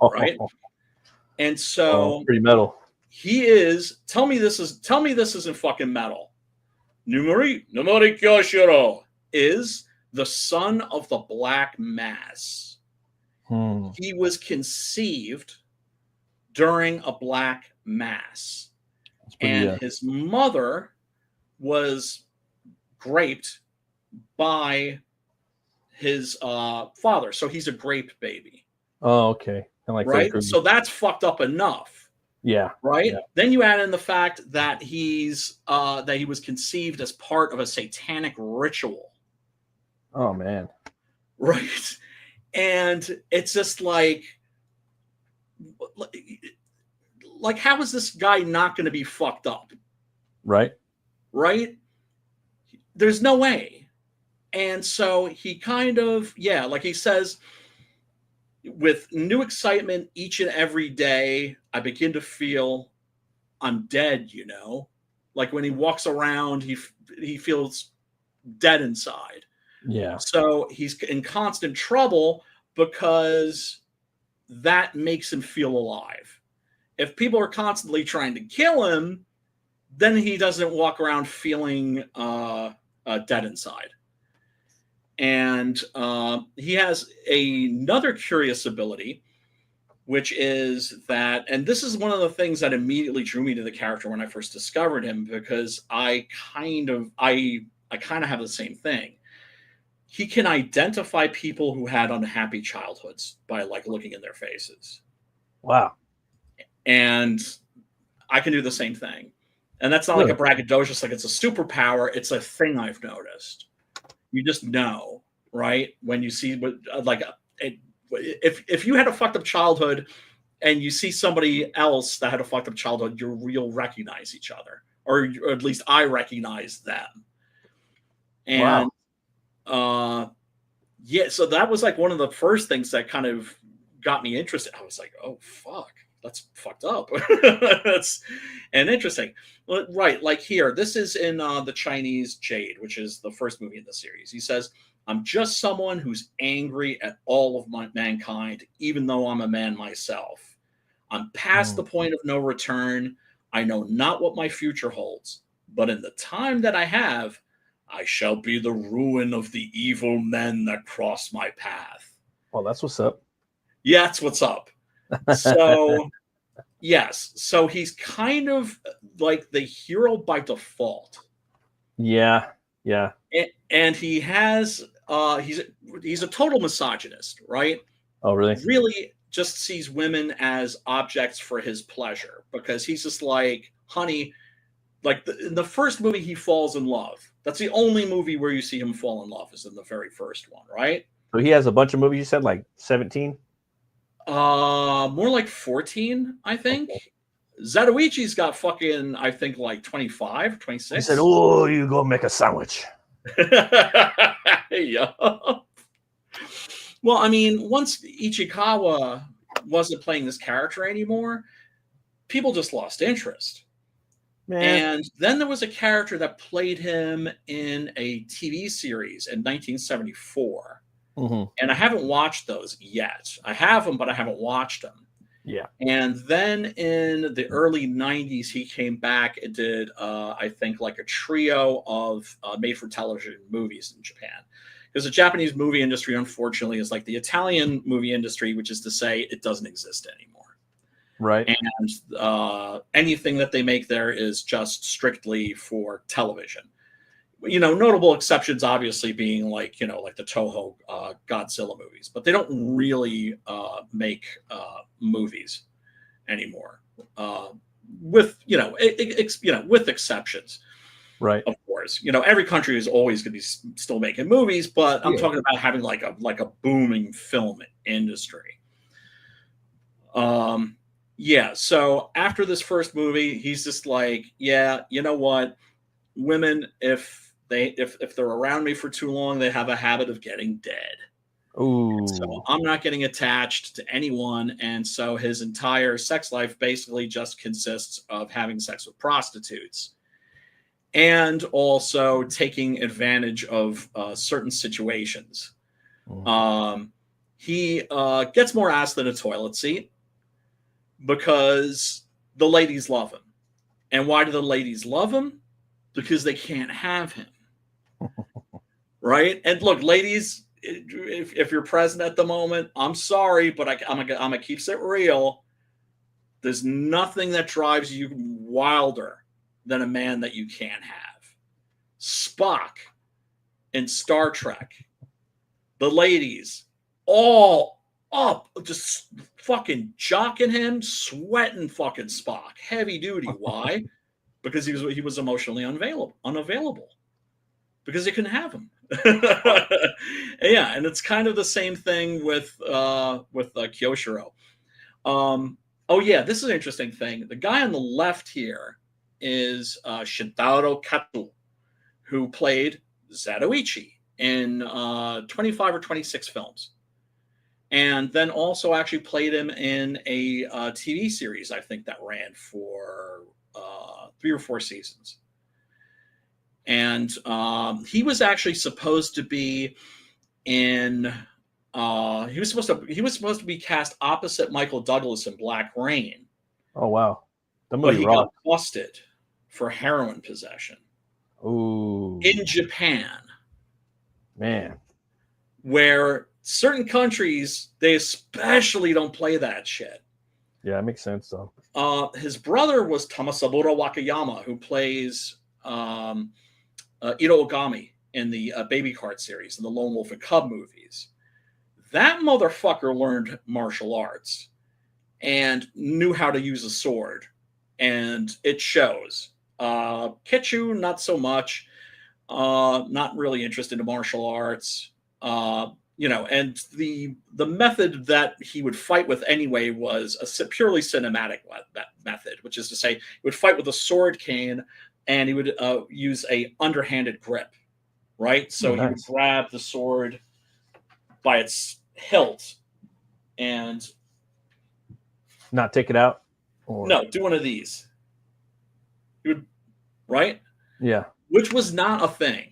right? And so pretty metal. He is. Tell me this isn't fucking metal. NEMURI KYOSHIRO is the son of the Black Mass. He was conceived during a Black Mass, and his mother was raped by his father. So he's a grape baby. Oh, okay. Like right? So that's fucked up enough. Yeah. Right? Yeah. Then you add in the fact that he was conceived as part of a satanic ritual. Oh man. Right? And it's just like how is this guy not going to be fucked up? Right? Right? There's no way. And so he kind of, like he says, with new excitement each and every day, I begin to feel I'm dead, Like when he walks around, he feels dead inside. Yeah. So he's in constant trouble because that makes him feel alive. If people are constantly trying to kill him, then he doesn't walk around feeling dead inside. And he has another curious ability, which is that, and this is one of the things that immediately drew me to the character when I first discovered him, because I kind of have the same thing. He can identify people who had unhappy childhoods by like looking in their faces. Wow. And I can do the same thing. And that's not like a braggadocious, like it's a superpower. It's a thing I've noticed. You just know, right? When you see if you had a fucked up childhood and you see somebody else that had a fucked up childhood, you'll recognize each other, or at least I recognize them. And so that was like one of the first things that kind of got me interested. I was like, oh fuck, that's fucked up. And interesting. Right, like here, this is in the Chinese Jade, which is the first movie in the series. He says, I'm just someone who's angry at all of mankind, even though I'm a man myself. I'm past the point of no return. I know not what my future holds, but in the time that I have, I shall be the ruin of the evil men that cross my path. Well, that's what's up. Yeah, that's what's up. So, yes. So he's kind of like the hero by default. Yeah. Yeah. And he has, he's a total misogynist, right? Oh, really? Really just sees women as objects for his pleasure, because he's just like, honey, like in the first movie, he falls in love. That's the only movie where you see him fall in love, is in the very first one, right? So he has a bunch of movies, you said, like 17? More like 14, I think. Okay. Zatoichi's got fucking, I think, like 25, 26. He said, oh, you go make a sandwich. Yeah. Well, I mean, once Ichikawa wasn't playing this character anymore, people just lost interest. Man. And then there was a character that played him in a TV series in 1974. Mm-hmm. And I haven't watched those yet. I have them, but I haven't watched them. Yeah. And then in the early 90s, he came back and did, I think, like a trio of made-for-television movies in Japan. Because the Japanese movie industry, unfortunately, is like the Italian movie industry, which is to say it doesn't exist anymore. Right. And anything that they make there is just strictly for television. You know, notable exceptions obviously being like, you know, like the Toho Godzilla movies, but they don't really make movies anymore, with, you know, with exceptions. Right. Of course, you know, every country is always going to be still making movies, but I'm talking about having like a booming film industry. Yeah. So after this first movie, he's just like, yeah, you know what, women, if they're around me for too long, they have a habit of getting dead. Ooh. So I'm not getting attached to anyone, and so his entire sex life basically just consists of having sex with prostitutes, and also taking advantage of certain situations. He gets more ass than a toilet seat because the ladies love him. And why do the ladies love him? Because they can't have him. Right? And look, ladies, if you're present at the moment, I'm sorry, but I'm gonna keep it real. There's nothing that drives you wilder than a man that you can't have. Spock in Star Trek, the ladies all up, just fucking jocking him, sweating fucking Spock, heavy duty. Why? Because he was emotionally unavailable, because they couldn't have him. Yeah, and it's kind of the same thing with Kyoshiro. Oh yeah, this is an interesting thing. The guy on the left here is Shintaro Kato, who played Zatoichi in 25 or 26 films, and then also actually played him in a TV series, I think, that ran for 3 or 4 seasons. And he was actually supposed to be in. He was supposed to be cast opposite Michael Douglas in Black Rain. Oh wow! But he got busted for heroin possession. Ooh. In Japan, man, where certain countries, they especially don't play that shit. Yeah, that makes sense though. His brother was Tamasaburo Wakayama, who plays Ito Ogami in the Baby Cart series and the Lone Wolf and Cub movies. That motherfucker learned martial arts and knew how to use a sword, and it shows. Kitchu, not so much. Not really interested in martial arts. You know, and the method that he would fight with anyway was a purely cinematic method, which is to say, he would fight with a sword cane, and he would use a underhanded grip, right? So he would grab the sword by its hilt and not take it out. Or... No, do one of these. He would, right? Yeah. Which was not a thing.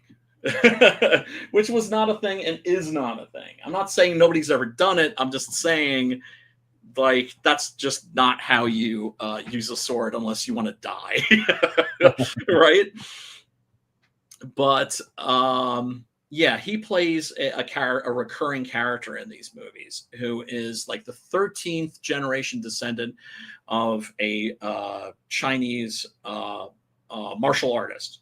Which was not a thing and is not a thing. I'm not saying nobody's ever done it. I'm just saying, like, that's just not how you use a sword unless you want to die. Right? But yeah, he plays a recurring character in these movies who is like the 13th generation descendant of a Chinese martial artist.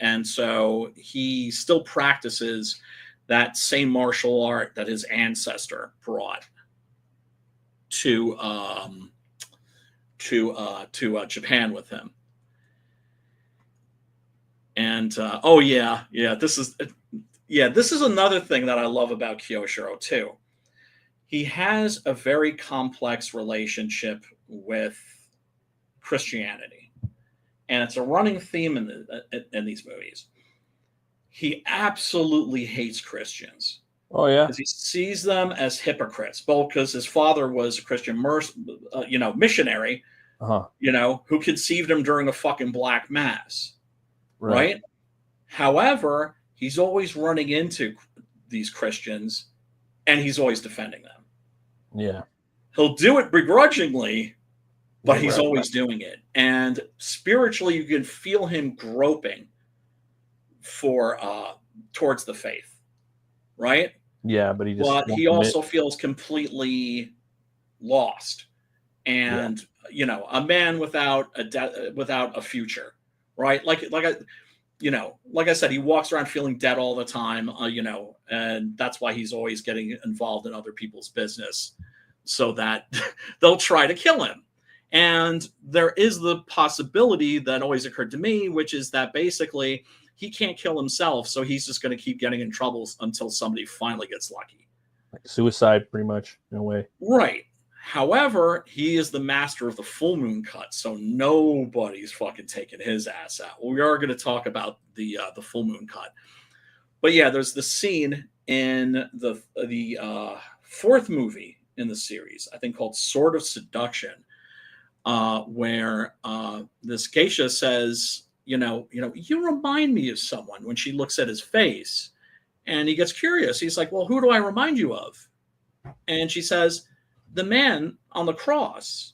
And so he still practices that same martial art that his ancestor brought to Japan with him. And oh yeah, this is another thing that I love about Kyoshiro too. He has a very complex relationship with Christianity. And it's a running theme in these movies. He absolutely hates Christians. Oh yeah, because he sees them as hypocrites. Both because his father was a Christian, missionary, you know, who conceived him during a fucking black mass, right? However, he's always running into these Christians and he's always defending them. Yeah. He'll do it begrudgingly, but Yeah, he's always doing it. And spiritually, you can feel him groping for towards the faith, right? Yeah, but he also feels completely lost, and you know, a man without a future, right? Like I said, he walks around feeling dead all the time, you know, and that's why he's always getting involved in other people's business, so that they'll try to kill him. And there is the possibility that always occurred to me, which is that basically he can't kill himself, so he's just going to keep getting in trouble until somebody finally gets lucky. Like suicide, pretty much, in a way. Right. However, he is the master of the full moon cut, so nobody's fucking taking his ass out. We are going to talk about the full moon cut, but yeah, there's the scene in the fourth movie in the series, I think, called Sword of Seduction, where this geisha says, you remind me of someone, when she looks at his face, and he gets curious. He's like, well, who do I remind you of? And she says, the man on the cross.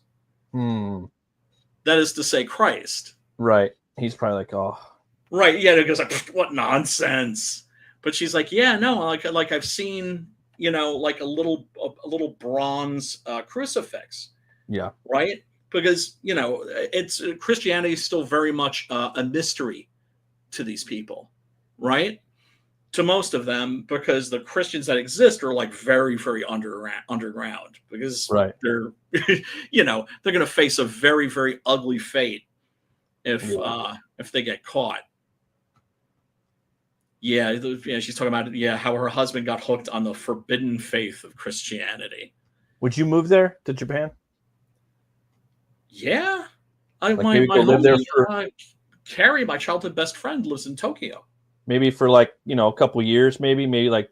That is to say, Christ. Right. He's probably like, oh. Right. Yeah. It goes like, what nonsense. But she's like, yeah, no, like I've seen, like a little bronze crucifix. Yeah. Right. Because, it's Christianity is still very much a mystery to these people, right? To most of them, because the Christians that exist are like very, very underground, because they're, they're going to face a very, very ugly fate if they get caught. Yeah, she's talking about how her husband got hooked on the forbidden faith of Christianity. Would you move there to Japan? Yeah, my homie, there for... Carrie, my childhood best friend, lives in Tokyo. Maybe for like a couple years, maybe like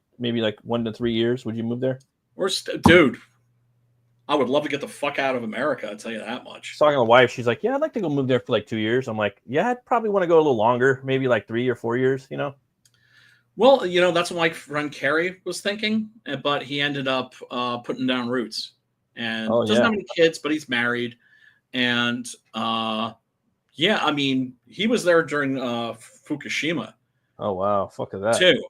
1 to 3 years. Would you move there? Dude, I would love to get the fuck out of America. I'll tell you that much. Talking to my wife, she's like, "Yeah, I'd like to go move there for like 2 years." I'm like, "Yeah, I'd probably want to go a little longer, maybe like 3 or 4 years." Well, that's what my friend Carrie was thinking, but he ended up putting down roots and doesn't have any kids, but he's married. And he was there during Fukushima. Oh wow, fuck that too.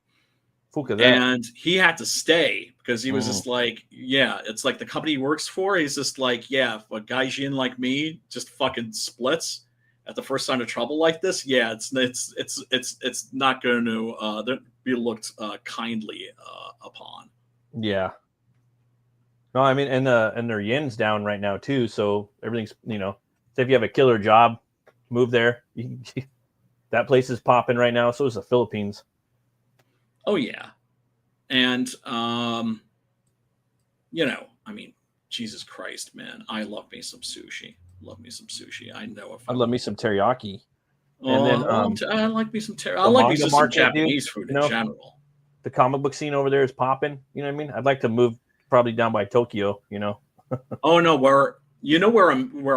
Fuck that. And he had to stay because he was just like, it's like the company he works for. He's just like, if a gaijin like me just fucking splits at the first sign of trouble like this, it's not going to be looked kindly upon. Yeah. No, I mean, and their yen's down right now too. So everything's, say if you have a killer job, move there. That place is popping right now. So is the Philippines. Oh yeah, and I mean, Jesus Christ, man, I love me some sushi. I know if I love me some teriyaki. And then I like me some teriyaki. I like me some Japanese food in general. The comic book scene over there is popping. You know what I mean? I'd like to move. Probably down by Tokyo, Oh no, where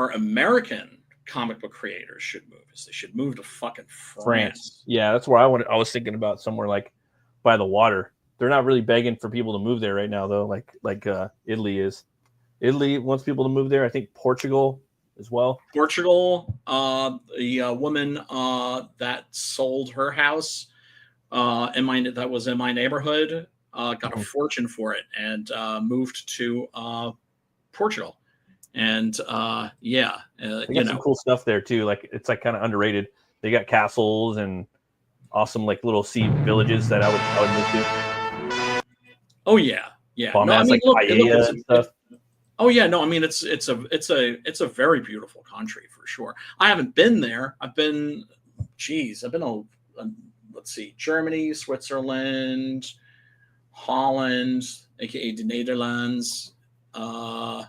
American comic book creators should move is they should move to fucking France. Yeah, that's where I was thinking about, somewhere like by the water. They're not really begging for people to move there right now, though. Like Italy is. Italy wants people to move there. I think Portugal as well. Portugal, the woman that sold her house that was in my neighborhood. Got a fortune for it and moved to Portugal, and they got some cool stuff there too. Like it's like kind of underrated. They got castles and awesome like little sea villages that I would move to. Oh yeah. No, I mean, paella and stuff. Oh yeah, no, I mean it's a very beautiful country for sure. I haven't been there. I've been let's see, Germany, Switzerland, Holland, aka the Netherlands, a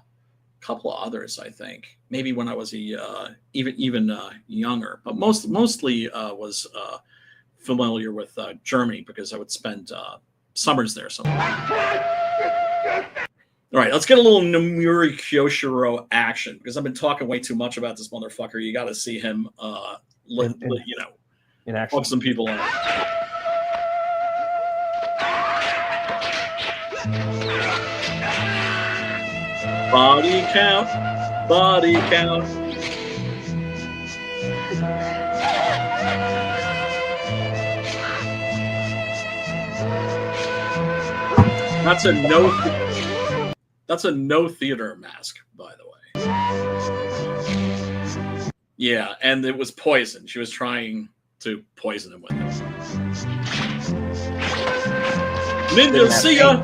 couple of others, I think. Maybe when I was even younger, but mostly was familiar with Germany because I would spend summers there somewhere. All right, let's get a little Nemuri Kyoshiro action because I've been talking way too much about this motherfucker. You got to see him, in action. fuck some people up. Body count, body count. That's a no. That's a no theater mask, by the way. Yeah, and it was poison. She was trying to poison him with it. Ninja, see ya.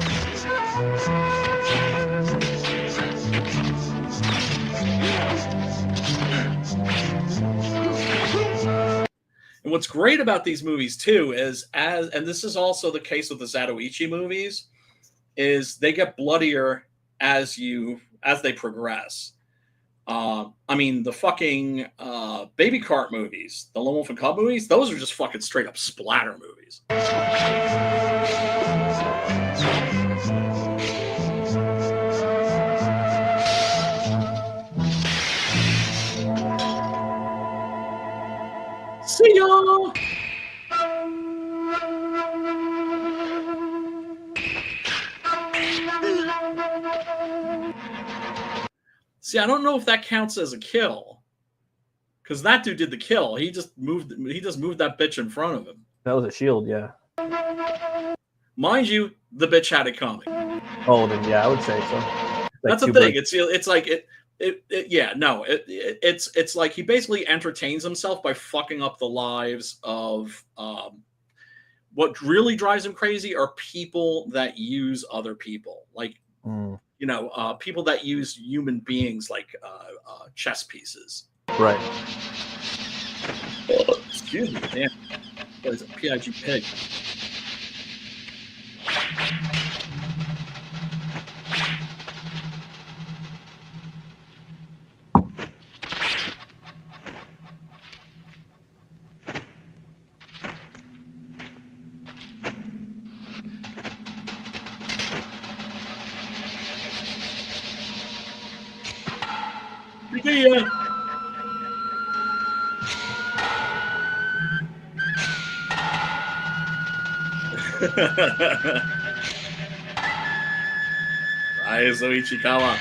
And what's great about these movies too is, and this is also the case with the Zatoichi movies, is they get bloodier as they progress. I mean, the fucking Baby Cart movies, the Lone Wolf and Cub movies, those are just fucking straight up splatter movies. See ya! See, I don't know if that counts as a kill, because that dude did the kill. He just moved that bitch in front of him. That was a shield, yeah. Mind you, the bitch had it coming. Oh, then yeah, I would say so. That's the thing. It's like it's like he basically entertains himself by fucking up the lives of what really drives him crazy are people that use other people, like people that use human beings like chess pieces. Right. Excuse me, damn. What is a PIG pig? Yeah. Ichikawa.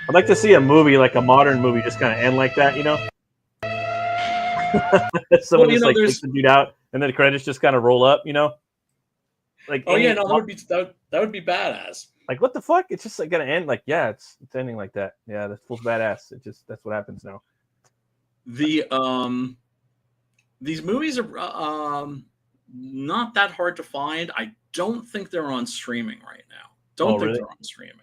I'd like to see a movie, like a modern movie, just kind of end like that, you know? Someone just takes the dude out, and then the credits just kind of roll up, you know? Like, that would be badass. Like, what the fuck? It's just like gonna end like, yeah, it's ending like that. Yeah, that's full badass. That's what happens now. These movies are not that hard to find. I don't think they're on streaming right now. They're on streaming.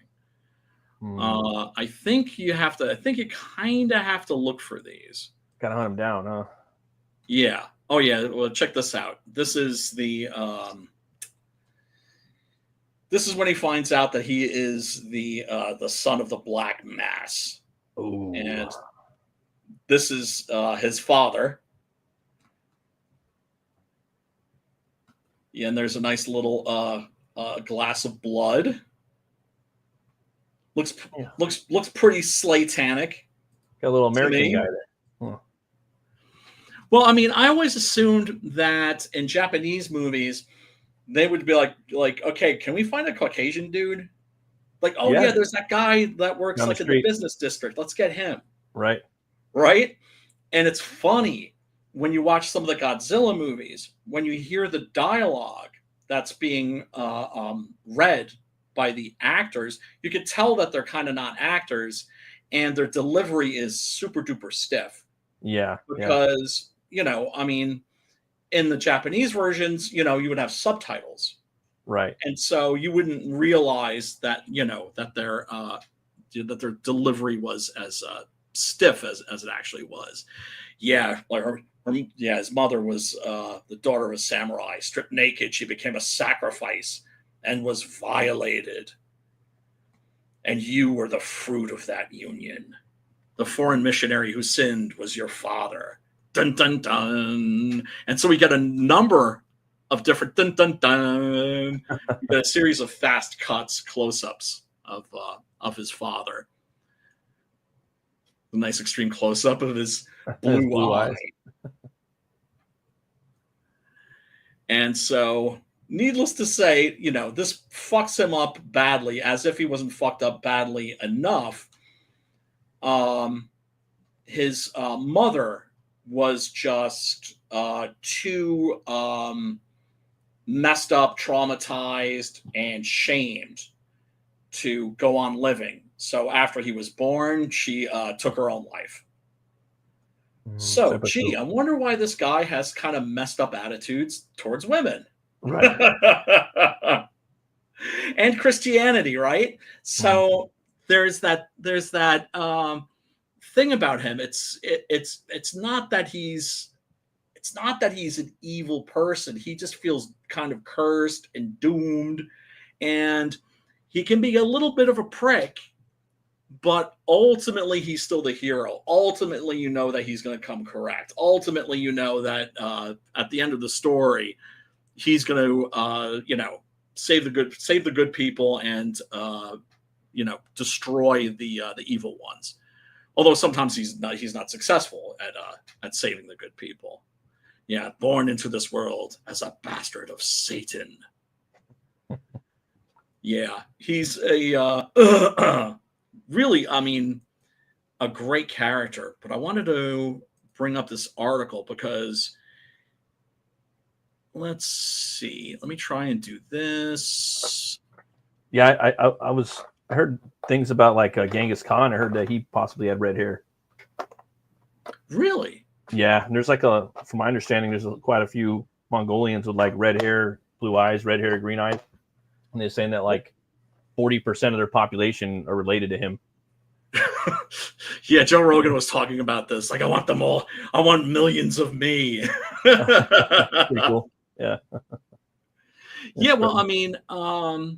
I think you kind of have to look for these. Gotta hunt them down, huh? Yeah. Oh yeah. Well, check this out. This is this is when he finds out that he is the son of the Black Mass. Ooh. And this is his father. Yeah, and there's a nice little glass of blood. Looks pretty Slatanic. Got a little American guy there. Huh. Well, I mean, I always assumed that in Japanese movies they would be like, okay, can we find a Caucasian dude? Like, oh yeah, there's that guy that works like in the business district. Let's get him. Right. Right. And it's funny when you watch some of the Godzilla movies, when you hear the dialogue that's being read by the actors, you can tell that they're kind of not actors, and their delivery is super duper stiff. Yeah. Because, I mean, in the Japanese versions, you would have subtitles. Right. And so you wouldn't realize that, that their delivery was as stiff as it actually was. Yeah. Like his mother was the daughter of a samurai. Stripped naked, she became a sacrifice and was violated. And you were the fruit of that union. The foreign missionary who sinned was your father. Dun, dun, dun. And so we get a number of different dun, dun, dun. We get a series of fast cuts, close-ups of of his father. A nice extreme close up of his His blue eyes. And so, needless to say, you know, this fucks him up badly, as if he wasn't fucked up badly enough. His mother was just too messed up, traumatized, and shamed to go on living. So after he was born, she took her own life. So, gee, I wonder why this guy has kind of messed up attitudes towards women. Right. And Christianity, right? So there's that thing about him. It's not that he's an evil person. He just feels kind of cursed and doomed, and he can be a little bit of a prick, but ultimately he's still the hero. Ultimately, you know that he's going to come correct. Ultimately, you know that at the end of the story, he's going to save the good people and destroy the evil ones. Although sometimes he's not successful at saving the good people. Yeah, born into this world as a bastard of Satan. Yeah, he's a really, I mean, a great character. But I wanted to bring up this article because, let's see. Let me try and do this. Yeah, I heard things about like Genghis Khan. I heard that he possibly had red hair. Really? Yeah, and there's like from my understanding, there's quite a few Mongolians with like red hair, blue eyes, red hair, green eyes, and they're saying that like 40% of their population are related to him. Yeah, Joe Rogan was talking about this. Like, I want them all. I want millions of me. Pretty cool. Yeah. Yeah. Well, I mean, I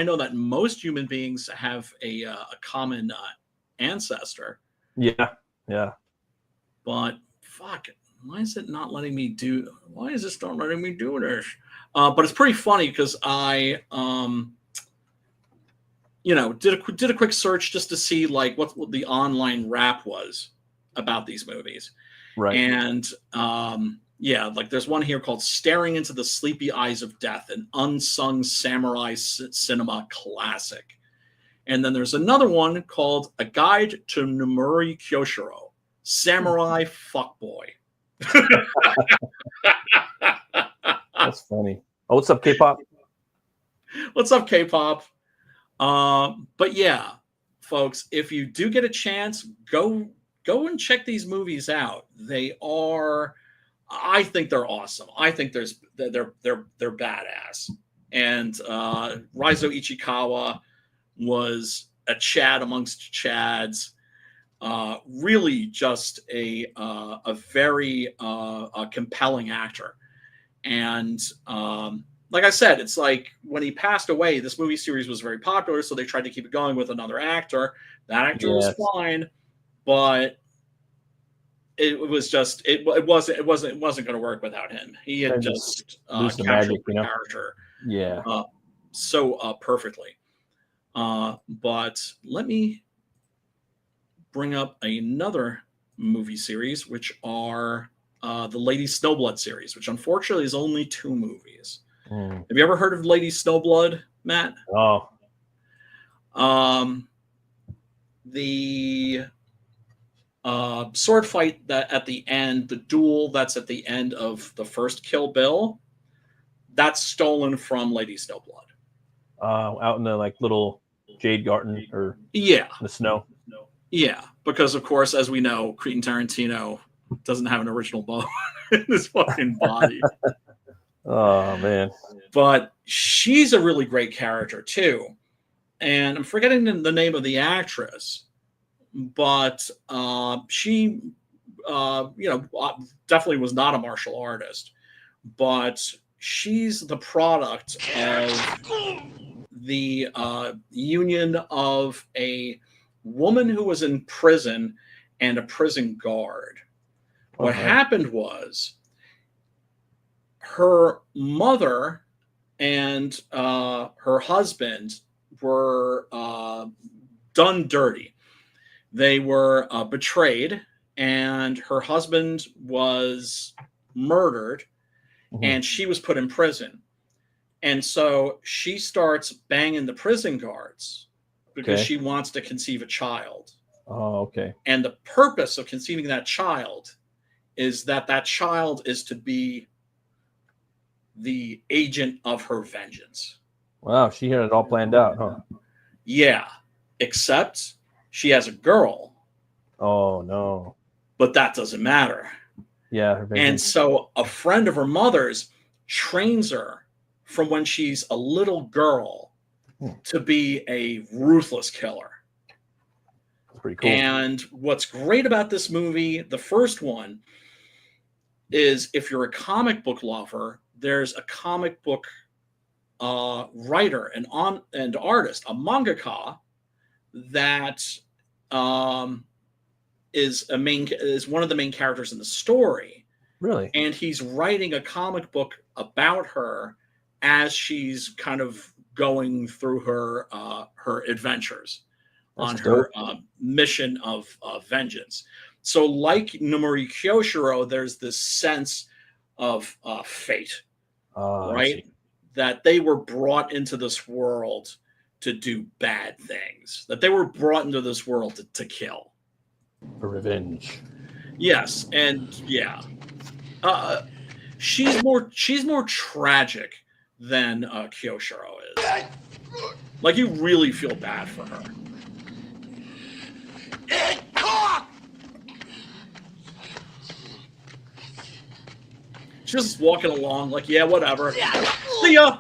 know that most human beings have a common ancestor. Yeah. Yeah. But fuck, why is it not letting me do? Why is this not letting me do this? But it's pretty funny because I, did a quick search just to see like what the online rap was about these movies. Right. And like there's one here called "Staring into the Sleepy Eyes of Death," an unsung samurai cinema classic. And then there's another one called "A Guide to NEMURI KYOSHIRO." Samurai fuckboy. That's funny. Oh, what's up, K-pop? What's up, K-pop? But yeah, folks, if you do get a chance, go and check these movies out. I think they're awesome. I think they're badass. And Raizo Ichikawa was a Chad amongst Chads. Really just a very compelling actor. And like I said, it's like when he passed away, this movie series was very popular, so they tried to keep it going with another actor. That actor was fine, but it was just it wasn't going to work without him. He had just captured magic, the character so perfectly. But let me bring up another movie series, which are the Lady Snowblood series, which unfortunately is only 2 movies. Have you ever heard of Lady Snowblood, Matt? Oh. The sword fight that at the end, the duel that's at the end of the first Kill Bill, that's stolen from Lady Snowblood. Out in the like little jade garden or the snow. Yeah, because of course, as we know, Quentin Tarantino doesn't have an original bone in his fucking body. Oh man! But she's a really great character too, and I'm forgetting the name of the actress, but she, definitely was not a martial artist, but she's the product of the union of a woman who was in prison and a prison guard. What happened was her mother and her husband were done dirty. They were betrayed, and her husband was murdered, and she was put in prison. And so she starts banging the prison guards because she wants to conceive a child. Oh, okay. And the purpose of conceiving that child is that that child is to be the agent of her vengeance. Wow, she had it all planned out, huh? Yeah, except she has a girl. Oh, no. But that doesn't matter. Yeah. Her And vengeance. so a friend of her mother's trains her from when she's a little girl to be a ruthless killer. That's pretty cool. And what's great about this movie, the first one, is if you're a comic book lover, there's a comic book writer and artist, a mangaka, that is one of the main characters in the story. Really? And he's writing a comic book about her as she's kind of going through her adventures on her mission of vengeance. So like Nemuri Kyoshiro, there's this sense of fate, right? That they were brought into this world to do bad things, that they were brought into this world to kill. For revenge. Yes, and yeah. She's more tragic than Kyoshiro is. Like, you really feel bad for her. She's just walking along like, yeah, whatever. See ya!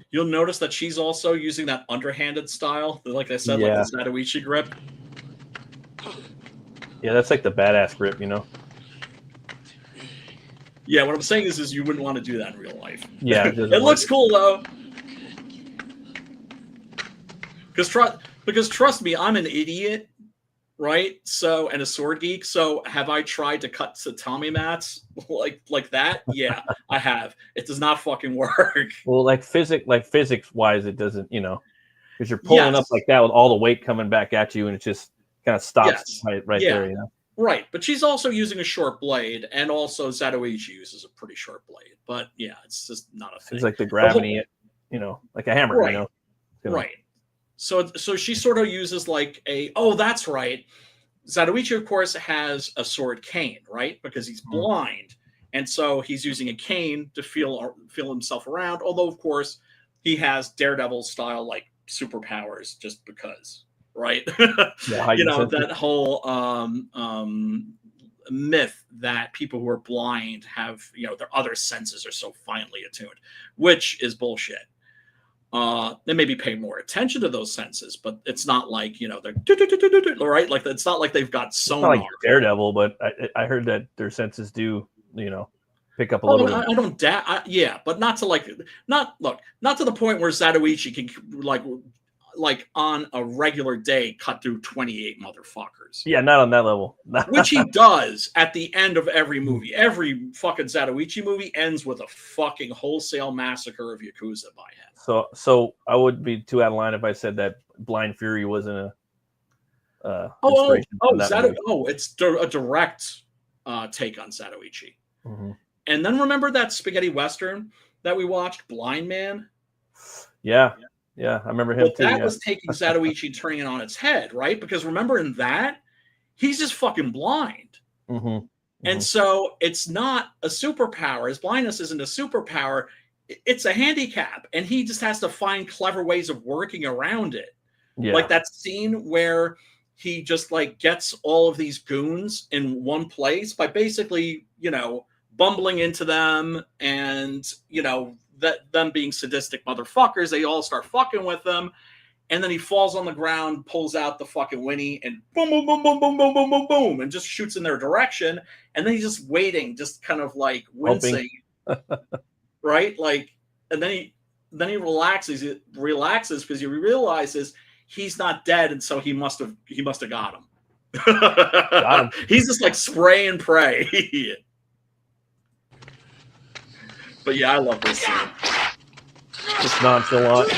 You'll notice that she's also using that underhanded style, like I said, like the Zatoichi grip. Yeah, that's like the badass grip, you know? Yeah, what I'm saying is you wouldn't want to do that in real life. Yeah. It looks cool, though. Because trust me, I'm an idiot, right? So, and a sword geek. So have I tried to cut tatami mats like that? Yeah, I have. It does not fucking work. Well, like physics wise, it doesn't, you know, because you're pulling up like that with all the weight coming back at you, and it just kind of stops right there, you know? Right, but she's also using a short blade, and also Zatoichi uses a pretty short blade. But yeah, it's just not a thing. It's like the gravity, you know, like a hammer, right. you know? Right. So she sort of uses like that's right. Zatoichi, of course, has a sword cane, right? Because he's blind. And so he's using a cane to feel himself around. Although, of course, he has Daredevil style like superpowers just because, right? Yeah, you know, that whole myth that people who are blind have, you know, their other senses are so finely attuned, which is bullshit. They maybe pay more attention to those senses, but it's not like, you know, they're right. Like, it's not like they've got sonar. It's not like Daredevil, but I heard that their senses do, you know, pick up a little bit. I don't yeah, but not to not to the point where Zatoichi can like on a regular day cut through 28 motherfuckers. Yeah, not on that level. Which he does at the end of every movie. Every fucking Zatoichi movie ends with a fucking wholesale massacre of Yakuza by him. So I would be too out of line if I said that Blind Fury wasn't a it's a direct take on Zatoichi. Mm-hmm. And then remember that spaghetti western that we watched, Blind Man? Yeah, I remember him too. That was taking Zatoichi, turning it on its head, right? Because remember in that, he's just fucking blind. Mm-hmm. Mm-hmm. And so it's not a superpower. His blindness isn't a superpower. It's a handicap. And he just has to find clever ways of working around it. Yeah. Like that scene where he just like gets all of these goons in one place by basically, you know, bumbling into them and, you know, that them being sadistic motherfuckers. They all start fucking with them. And then he falls on the ground, pulls out the fucking Winnie, and boom, boom, boom, boom, boom, boom, boom, boom, boom, and just shoots in their direction. And then he's just waiting, just kind of like wincing, right? Like, and then he relaxes. He relaxes because he realizes he's not dead, and so he must have got him. Got him. He's just like spray and pray. But yeah, I love this scene. Just nonchalant.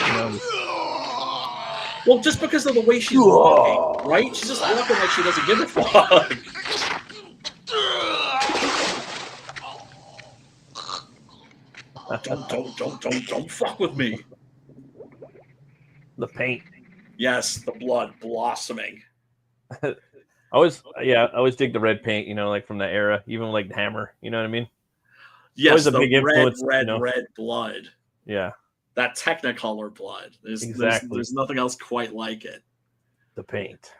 Well, just because of the way she's walking, right? She's just walking like she doesn't give a fuck. Don't fuck with me. The paint. Yes, the blood blossoming. I always dig the red paint, like from that era, even like the Hammer, you know what I mean? Yes, always a the big influence, red blood. Yeah. That Technicolor blood. Exactly. There's nothing else quite like it. The paint.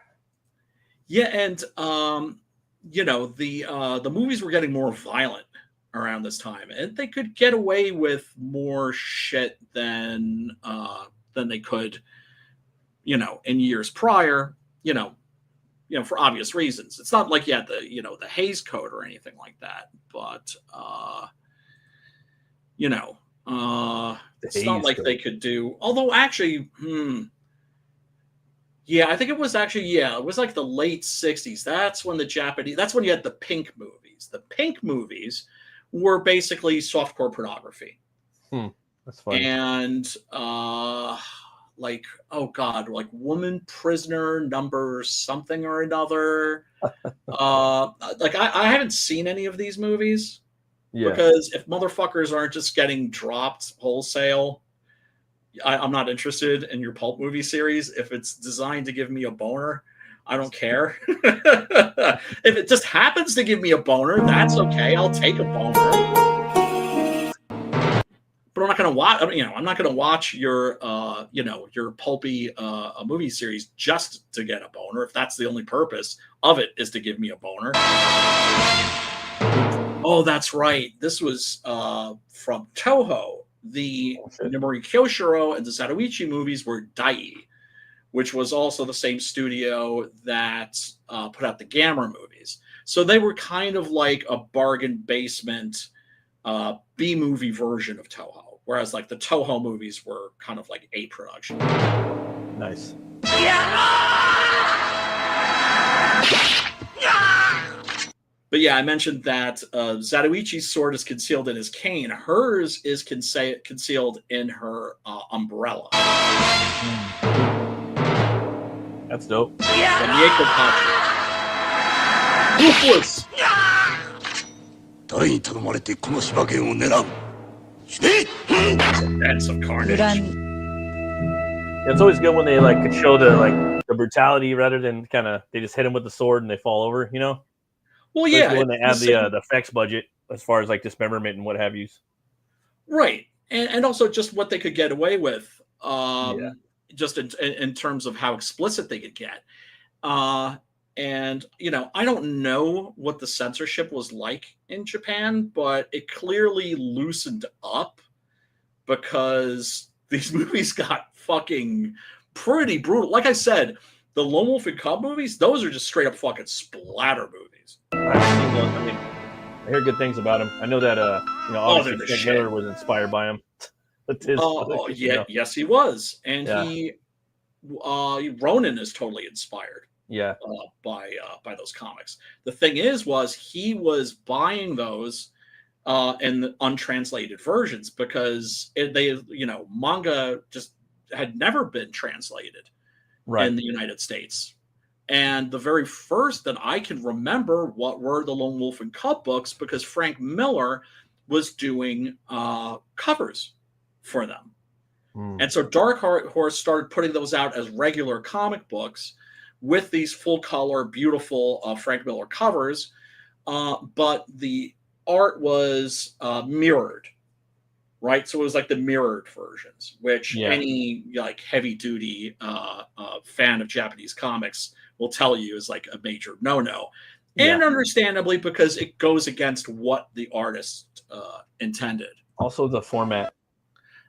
Yeah, and the movies were getting more violent around this time, and they could get away with more shit than they could, in years prior, for obvious reasons. It's not like you had the Hays Code or anything like that, but it's not like they could do. Although actually, yeah, I think it was actually it was like the late '60s. That's when that's when you had the pink movies. The pink movies were basically softcore pornography. That's funny. And like, oh god, like Woman Prisoner number something or another. Like I haven't seen any of these movies. Yeah. Because if motherfuckers aren't just getting dropped wholesale, I'm not interested in your pulp movie series. If it's designed to give me a boner, I don't care. If it just happens to give me a boner, that's okay. I'll take a boner. But I'm not going to watch. I'm not going to watch your pulpy movie series just to get a boner. If that's the only purpose of it is to give me a boner. Oh, that's right. This was from Toho. The Nemuri Kyoshiro and the Zatoichi movies were Dai, which was also the same studio that put out the Gamera movies. So they were kind of like a bargain basement B-movie version of Toho, whereas like the Toho movies were kind of like a production. Nice. But yeah, I mentioned that Zatoichi's sword is concealed in his cane. Hers is concealed in her umbrella. That's dope. Ruthless! And some carnage. It's always good when they could show the brutality rather than they just hit him with the sword and they fall over, Well, yeah. When they add the effects budget as far as dismemberment and what have you. Right. And also just what they could get away with, just in terms of how explicit they could get. And, I don't know what the censorship was like in Japan, but it clearly loosened up because these movies got fucking pretty brutal. Like I said, the Lone Wolf and Cub movies, those are just straight up fucking splatter movies. I hear good things about him. I know that obviously Frank Miller was inspired by him. Yes, he was, and he Ronin is totally inspired. Yeah, by those comics. The thing was he was buying those in the untranslated versions because manga just had never been translated in the United States. And the very first that I can remember what were the Lone Wolf and Cub books, because Frank Miller was doing covers for them. And so Dark Horse started putting those out as regular comic books with these full color, beautiful Frank Miller covers. But the art was mirrored, right? So it was like the mirrored versions, which any heavy duty fan of Japanese comics will tell you is like a major no-no. And understandably, because it goes against what the artist intended. Also the format.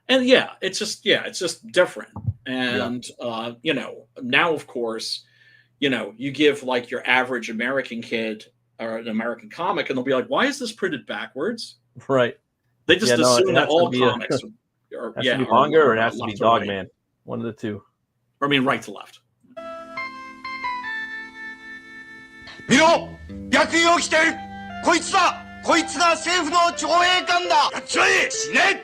And it's just different. And now of course, you give your average American kid or an American comic and they'll be like, why is this printed backwards? Right. They just assume that all comics are has to be manga or it has to be Dogman. Right. One of the two. Or right to left. 見ろ逆輸を着てるこいつだこいつが政府の徴兵官だやっちゃえ死ね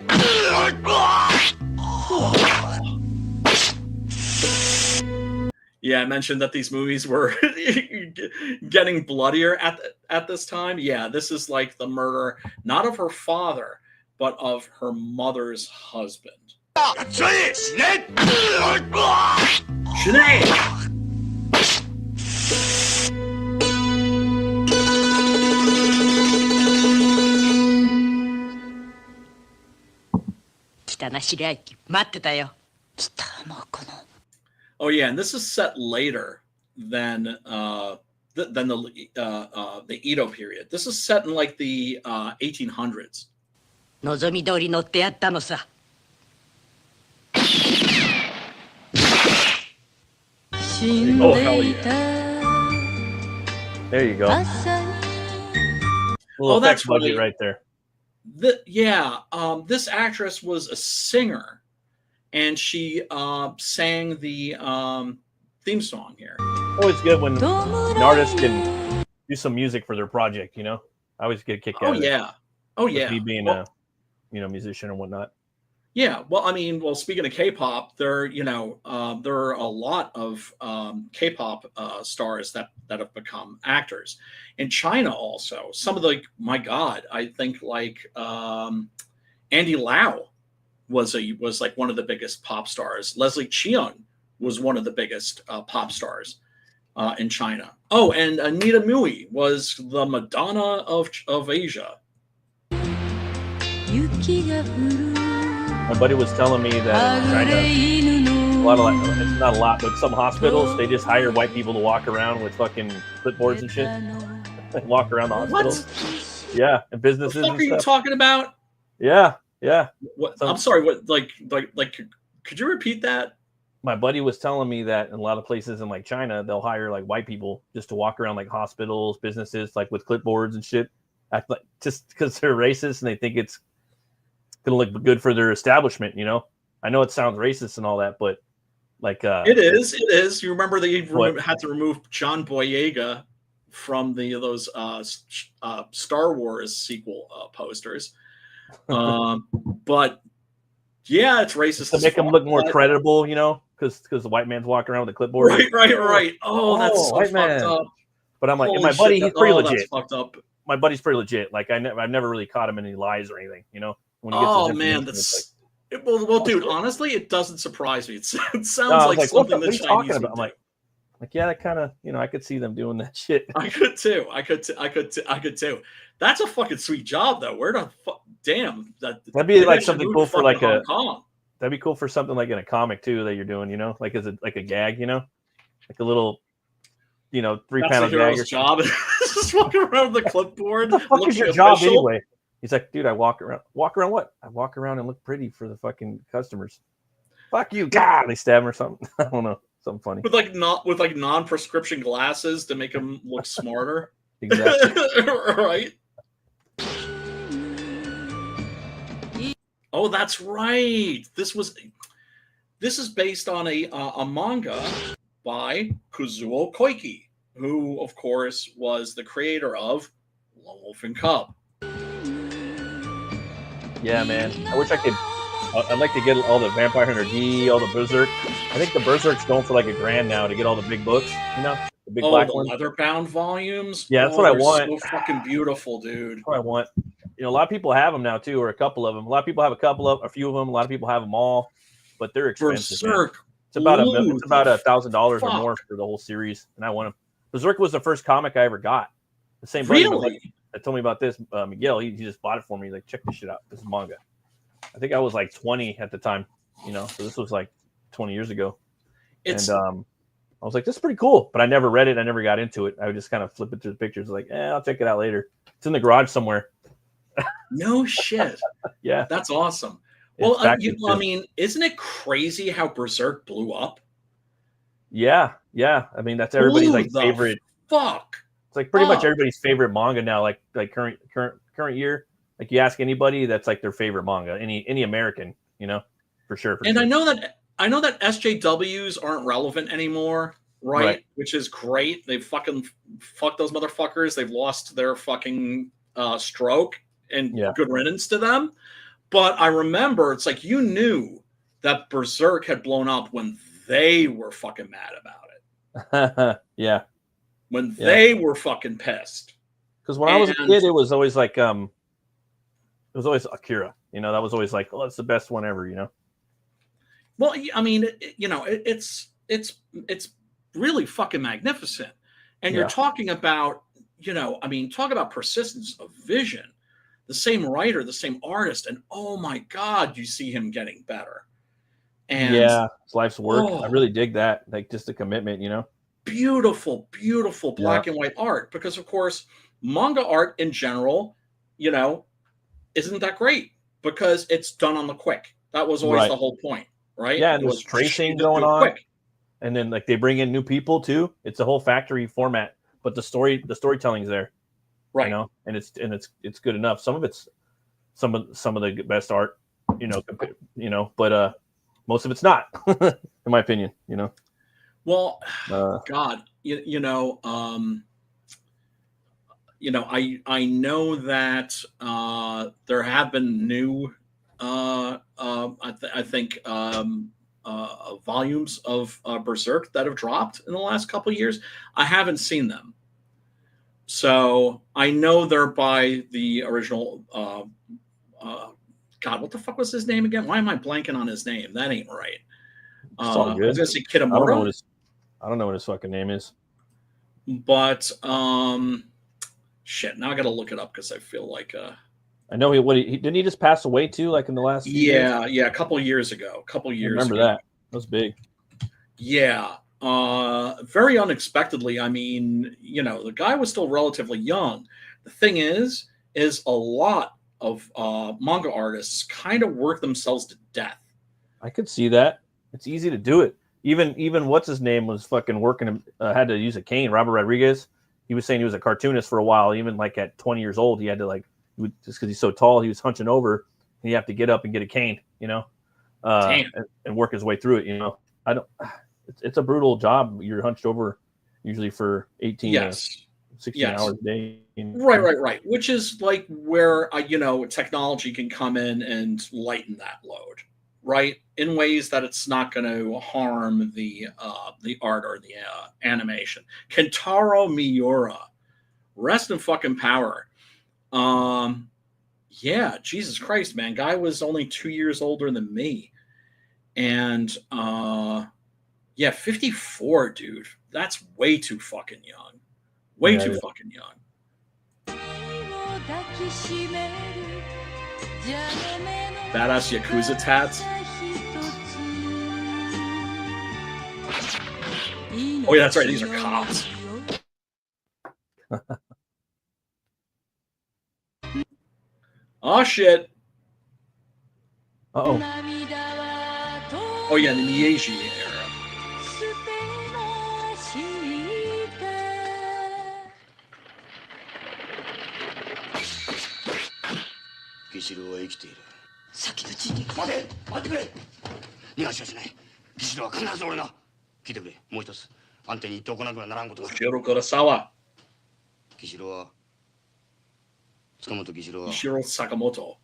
Yeah, I mentioned that these movies were getting bloodier at this time. Yeah, this is like the murder, not of her father, but of her mother's husband. やっちゃえ死ね Sinead! 来たな白雪待ってたよ来たもうこの Oh yeah, and this is set later than the Edo period. This is set in like the 1800s. 望み通り乗ってやったのさ Oh hell yeah! There you go. Oh, that's budget right there. This actress was a singer, and she sang the theme song here. Always good when an artist can do some music for their project. You know, I always get a kick out of it. Oh yeah. Me being a musician and whatnot. Yeah, well, I mean, speaking of K-pop, there are a lot of K-pop stars that have become actors. In China, also, some of my God, I think like Andy Lau was like one of the biggest pop stars. Leslie Cheung was one of the biggest pop stars in China. Oh, and Anita Mui was the Madonna of Asia. My buddy was telling me that in China, it's not a lot, but some hospitals, they just hire white people to walk around with fucking clipboards and shit. Walk around the hospitals. What? Yeah, and businesses. What the fuck are you talking about? Yeah. What? I'm sorry. What? Like? Could you repeat that? My buddy was telling me that in a lot of places in like China, they'll hire like white people just to walk around like hospitals, businesses, like with clipboards and shit. Act like just because they're racist and they think it's gonna look good for their establishment. You know, I know it sounds racist and all that, but like it is. You remember they had to remove John Boyega from those Star Wars sequel posters. But yeah, it's racist to make them look more credible, you know, because the white man's walking around with a clipboard. Right. Oh, that's so fucked up. But I'm like, and my buddy, he's pretty legit. That's fucked up. My buddy's pretty legit. Like I've never really caught him in any lies or anything, you know. When he gets man, that's like, well, dude. Honestly, it doesn't surprise me. It sounds like something the Chinese about. I'm like, yeah, that kind of, you know, I could see them doing that shit. I could too. That's a fucking sweet job, though. Where the fuck? Damn, that'd be like something cool for like that'd be cool for something like in a comic too that you're doing, you know, like as a gag, you know, like a little, you know, 3-panel gag. Job just walking around with the clipboard. What the fuck is your job anyway? He's like, dude, I walk around what? I walk around and look pretty for the fucking customers. Fuck you, God! They stab him or something. I don't know, something funny. With non-prescription glasses to make him look smarter. Exactly. Right. Oh, that's right. This is based on a manga by Kazuo Koike, who, of course, was the creator of Lone Wolf and Cub. Yeah, man. I wish I could. I'd like to get all the Vampire Hunter D, all the Berserk. I think the Berserk's going for like $1,000 now to get all the big books. You know, the big black ones. Leather-bound volumes. Yeah, that's what I want. So fucking beautiful, dude. That's what I want. You know, a lot of people have them now too, or a couple of them. A lot of people have a few of them. A lot of people have them all, but they're expensive. Berserk. It's about $1,000 or more for the whole series, and I want them. Berserk was the first comic I ever got. The same buddy that told me about this, Miguel. He just bought it for me. He's like, check this shit out. This is manga. I think I was like 20 at the time, you know. So this was like 20 years ago, and I was like, this is pretty cool. But I never read it. I never got into it. I would just kind of flip it through the pictures, like, I'll check it out later. It's in the garage somewhere. No shit. Yeah, that's awesome. Well, I mean, isn't it crazy how Berserk blew up? Yeah. I mean, that's everybody's like favorite. Fuck. It's like pretty much everybody's favorite manga now. Like current year. Like you ask anybody, that's like their favorite manga. Any American, you know, for sure. And I know that SJWs aren't relevant anymore. right? Which is great. They fucking fuck those motherfuckers. They've lost their fucking stroke, and good riddance to them. But I remember it's like you knew that Berserk had blown up when they were fucking mad about it. Yeah. When they were fucking pissed. Because when I was a kid, it was always like it was always Akira. You know, that was always like, oh, that's the best one ever, you know. Well, I mean, you know, it's really fucking magnificent. And you're talking about, you know, I mean, talk about persistence of vision. The same writer, the same artist, and oh my God, you see him getting better. And it's life's work. I really dig that. Like just the commitment, you know. Beautiful, beautiful black and white art. Because of course, manga art in general, you know, isn't that great because it's done on the quick. That was always the whole point, right? Yeah, and there's tracing going on. Quick. And then like they bring in new people too. It's a whole factory format, but the storytelling's there. Right. You know, and it's good enough. Some of it's some of the best art, you know, but most of it's not, in my opinion, you know. Well, God, you know, I know that there have been new, I think, volumes of Berserk that have dropped in the last couple of years. I haven't seen them. So I know they're by the original. God, what the fuck was his name again? Why am I blanking on his name? That ain't right. It's all good. I was gonna say Kitamura. I don't know what his fucking name is. But shit. Now I gotta look it up because I feel like I know he didn't he just pass away too, like in the last few years? A couple years ago. I remember that. That was big. Yeah. Very unexpectedly. I mean, you know, the guy was still relatively young. The thing is a lot of manga artists kind of work themselves to death. I could see that. It's easy to do it. Even what's his name was fucking working. Had to use a cane. Robert Rodriguez. He was saying he was a cartoonist for a while. Even like at 20 years old, he had to like just because he's so tall, he was hunching over, and you have to get up and get a cane, you know, and work his way through it. You know, I don't. It's a brutal job. You're hunched over usually for 18 16 hours a day. Right. Which is like where, you know, technology can come in and lighten that load, right? In ways that it's not going to harm the art or the animation. Kentaro Miura, rest in fucking power. Yeah, Jesus Christ, man. Guy was only 2 years older than me. And, 54, dude. That's way too fucking young. Way too fucking young. Badass Yakuza tats. Oh, yeah, that's right. These are cops. Oh, shit. Uh-oh. Oh, yeah, the Meiji era. Shiro Kurosawa. Ishiro Sakamoto.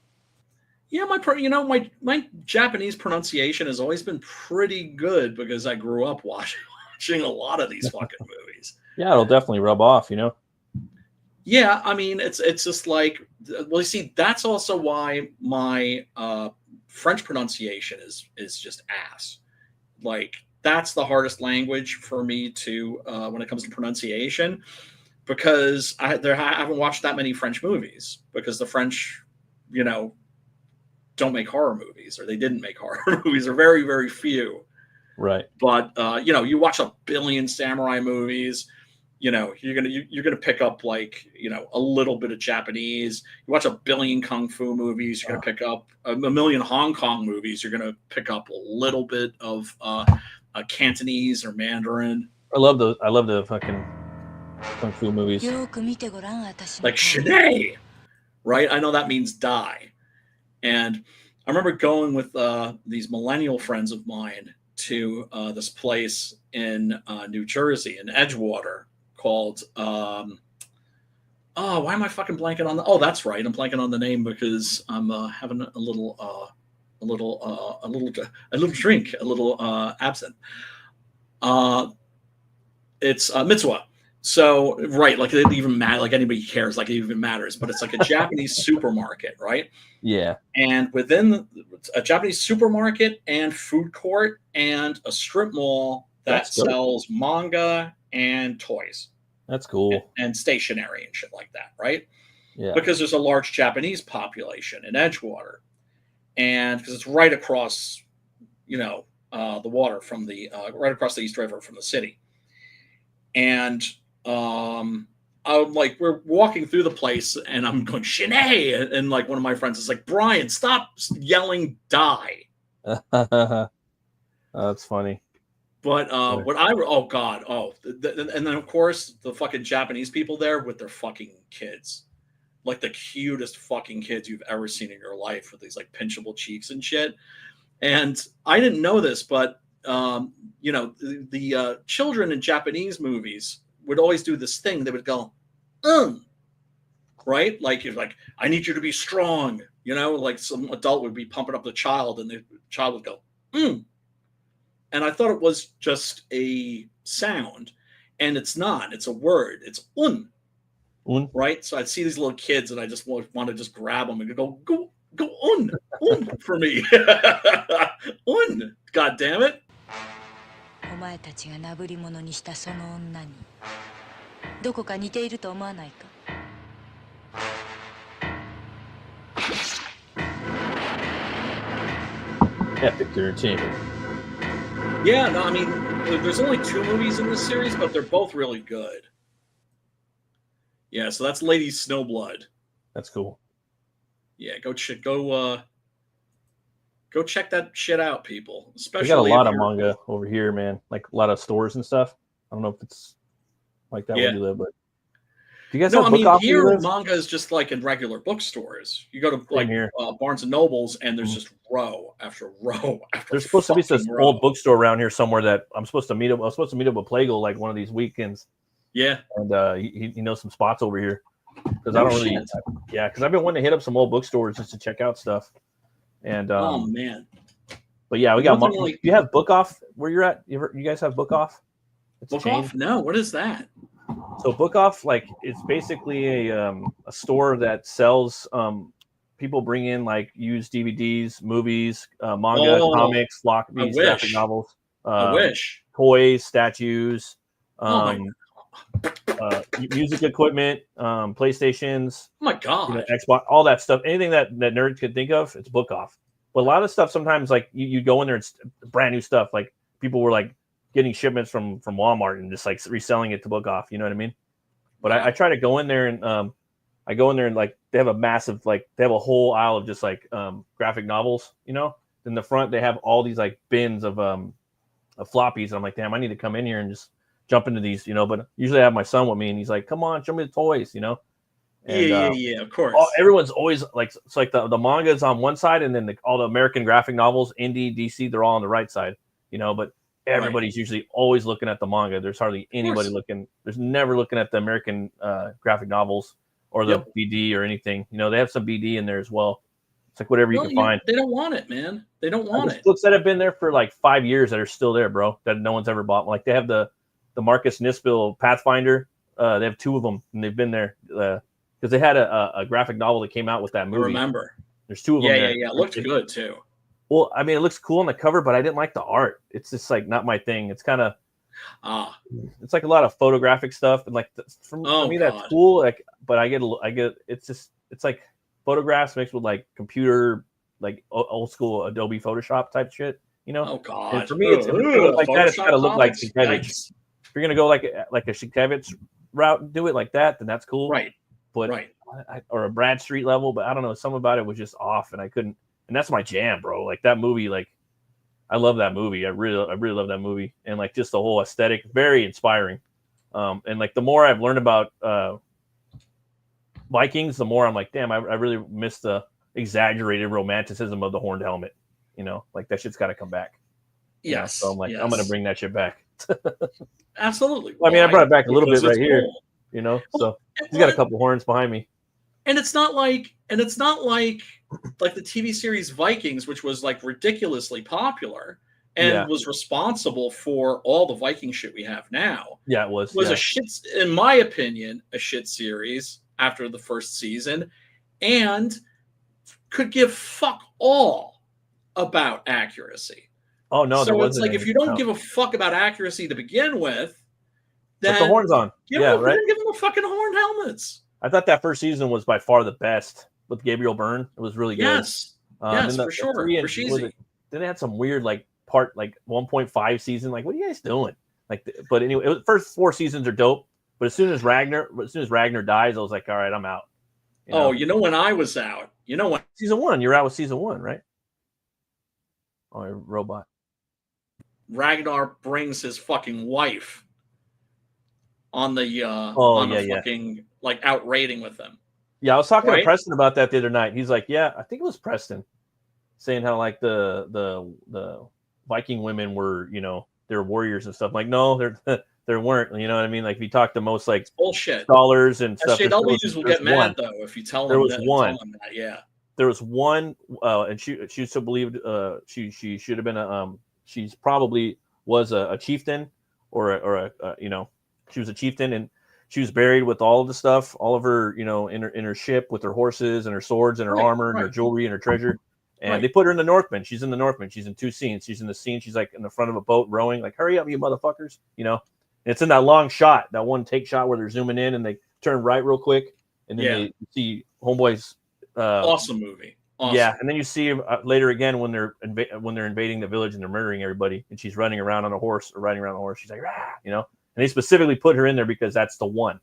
Yeah, my Japanese pronunciation has always been pretty good because I grew up watching a lot of these fucking movies. Yeah, it'll definitely rub off, you know. Yeah, I mean, it's just like, well, you see, that's also why my French pronunciation is just ass. Like, that's the hardest language for me to when it comes to pronunciation, because I haven't watched that many French movies because the French, you know, don't make horror movies, or they didn't make horror movies, or very, very few. Right. But you know, you watch a billion samurai movies, you know, you're gonna pick up, like, you know, a little bit of Japanese. You watch a billion kung fu movies, you're gonna pick up a million Hong Kong movies. You're gonna pick up a little bit of Cantonese or Mandarin. I love the fucking kung fu movies. Like Shanae, right? I know that means die. And I remember going with these millennial friends of mine, to this place in New Jersey, in Edgewater, called oh, why am I fucking blanking on the? Oh, that's right, I'm blanking on the name because I'm having a little drink, a little absinthe. It's Mitsuwa. So right, like it didn't even matter, like anybody cares, like it even matters, but it's like a Japanese supermarket, right? Yeah. And within a Japanese supermarket and food court and a strip mall that That's dope. sells manga and toys That's cool. and stationery and shit like that, right? Yeah. Because there's a large Japanese population in Edgewater, and because it's right across, the water from the right across the East River from the city, and I'm like, we're walking through the place, and I'm going Shanae, and like one of my friends is like, Brian, stop yelling, die. That's funny. But oh god, and then of course the fucking Japanese people there with their fucking kids, like the cutest fucking kids you've ever seen in your life, with these like pinchable cheeks and shit. And I didn't know this, but the children in Japanese movies would always do this thing. They would go, right? Like, you're like, I need you to be strong. Like some adult would be pumping up the child, and the child would go, And I thought it was just a sound, and it's not. It's a word. It's un. Right? So I'd see these little kids, and I just want to just grab them and go un for me. Un. God damn it. お前たちがなぶり者にしたその女にどこか似ていると思わないか Epic entertainment. Yeah, no, I mean, there's only 2 movies in this series, but they're both really good. Yeah, so that's Lady Snowblood. That's cool. Yeah, go check that shit out, people. Especially We got a lot of manga over here, man. Like a lot of stores and stuff. I don't know if it's like that where you live, but do you guys have book off where you here live? manga is just like in regular bookstores. You go to Same here. Barnes and Nobles, and there's just row after row after. There's supposed to be this row. old bookstore around here somewhere that I'm supposed to meet up. I was supposed to meet up with Plagal like one of these weekends. Yeah, and he knows some spots over here because I don't really. Yeah, because I've been wanting to hit up some old bookstores just to check out stuff. And oh man. But yeah, we got. Do you have Book Off where you're at? You guys have Book Off? It's Book Off? No, what is that? So Book Off, like, it's basically a store that sells. People bring in like used DVDs, movies, manga, comics, floppies, graphic novels. I wish. Toys, statues, music equipment, PlayStations. Oh my god! Xbox, all that stuff. Anything that nerds could think of, it's Book Off. But a lot of stuff sometimes, like you go in there, it's brand new stuff. Like people were like getting shipments from Walmart and just like reselling it to Book Off. You know what I mean? But I try to go in there and I go in there and like they have a massive, like they have a whole aisle of just like graphic novels. In the front they have all these like bins of floppies. And I'm like, damn, I need to come in here and just jump into these. But usually I have my son with me and he's like, come on, show me the toys. And, yeah, of course. Everyone's always like, it's like the manga is on one side, and then all the American graphic novels, indie, DC, they're all on the right side, but everybody's usually always looking at the manga. There's hardly anybody looking. There's never looking at the American graphic novels or the BD or anything. They have some BD in there as well. It's like whatever you can find. They don't want it, man. They don't want it. Books that have been there for like 5 years that are still there, bro, that no one's ever bought. Like they have the Marcus Nispel Pathfinder. They have 2 of them, and they've been there. Because they had a graphic novel that came out with that movie. I remember. There's 2 of them. Yeah. It looked good too. Well, I mean, it looks cool on the cover, but I didn't like the art. It's just like not my thing. It's kind of, it's like a lot of photographic stuff, and like for me that's cool. Like, but I get it's like photographs mixed with like computer, like old school Adobe Photoshop type shit. Oh god. And for me, it's like that. It's got to look like Sienkiewicz. If you're gonna go like a Sienkiewicz route and do it like that, then that's cool. Right. But or a Bradstreet level, but I don't know. Something about it was just off, and I couldn't. And that's my jam, bro. Like that movie, like I love that movie. I really love that movie, and like just the whole aesthetic, very inspiring. And like the more I've learned about Vikings, the more I'm like, damn, I really miss the exaggerated romanticism of the horned helmet. Like that shit's got to come back. Yes. So I'm like, I'm gonna bring that shit back. Absolutely. Well, I mean, I brought it back a little bit because right it's here. cool. So he's got a couple horns behind me. And it's not like like the TV series Vikings, which was like ridiculously popular and was responsible for all the Viking shit we have now. Yeah, it was. A shit, in my opinion, a shit series after the first season, and could give fuck all about accuracy. Oh no! So it's like if you don't give a fuck about accuracy to begin with, then put the horns on. Give them the fucking horned helmets. I thought that first season was by far the best with Gabriel Byrne. It was really good. Yes, for sure. For then they had some weird like part like 1.5 season. Like, what are you guys doing? Like, but anyway, first 4 seasons are dope. But as soon as Ragnar dies, I was like, all right, I'm out. You know when I was out. You know when season 1. You're out with season 1, right? Oh, robot. Ragnar brings his fucking wife on the fucking like out raiding with them. Yeah, I was talking to Preston about that the other night. He's like, yeah, I think it was Preston saying how like the Viking women were, they're warriors and stuff. I'm like, no, there weren't. You know what I mean? Like, if you talk to most like bullshit scholars and stuff, SJWs will get mad though if you tell them there was one. Yeah, there was one, and she still believed she should have been she's probably was a chieftain or a she was a chieftain, and she was buried with all of the stuff, all of her, in her ship with her horses and her swords and her armor and her jewelry and her treasure. And they put her in the Northman. She's in the Northman. She's in 2 scenes. She's in the scene. She's like in the front of a boat rowing, like, hurry up, you motherfuckers. And it's in that long shot, that one take shot where they're zooming in and they turn right real quick. And then they see Homeboy's. Awesome movie. Awesome. Yeah. And then you see later again when they're invading the village and they're murdering everybody. And she's running around on a horse or riding around on a horse. She's like, And they specifically put her in there because that's the one.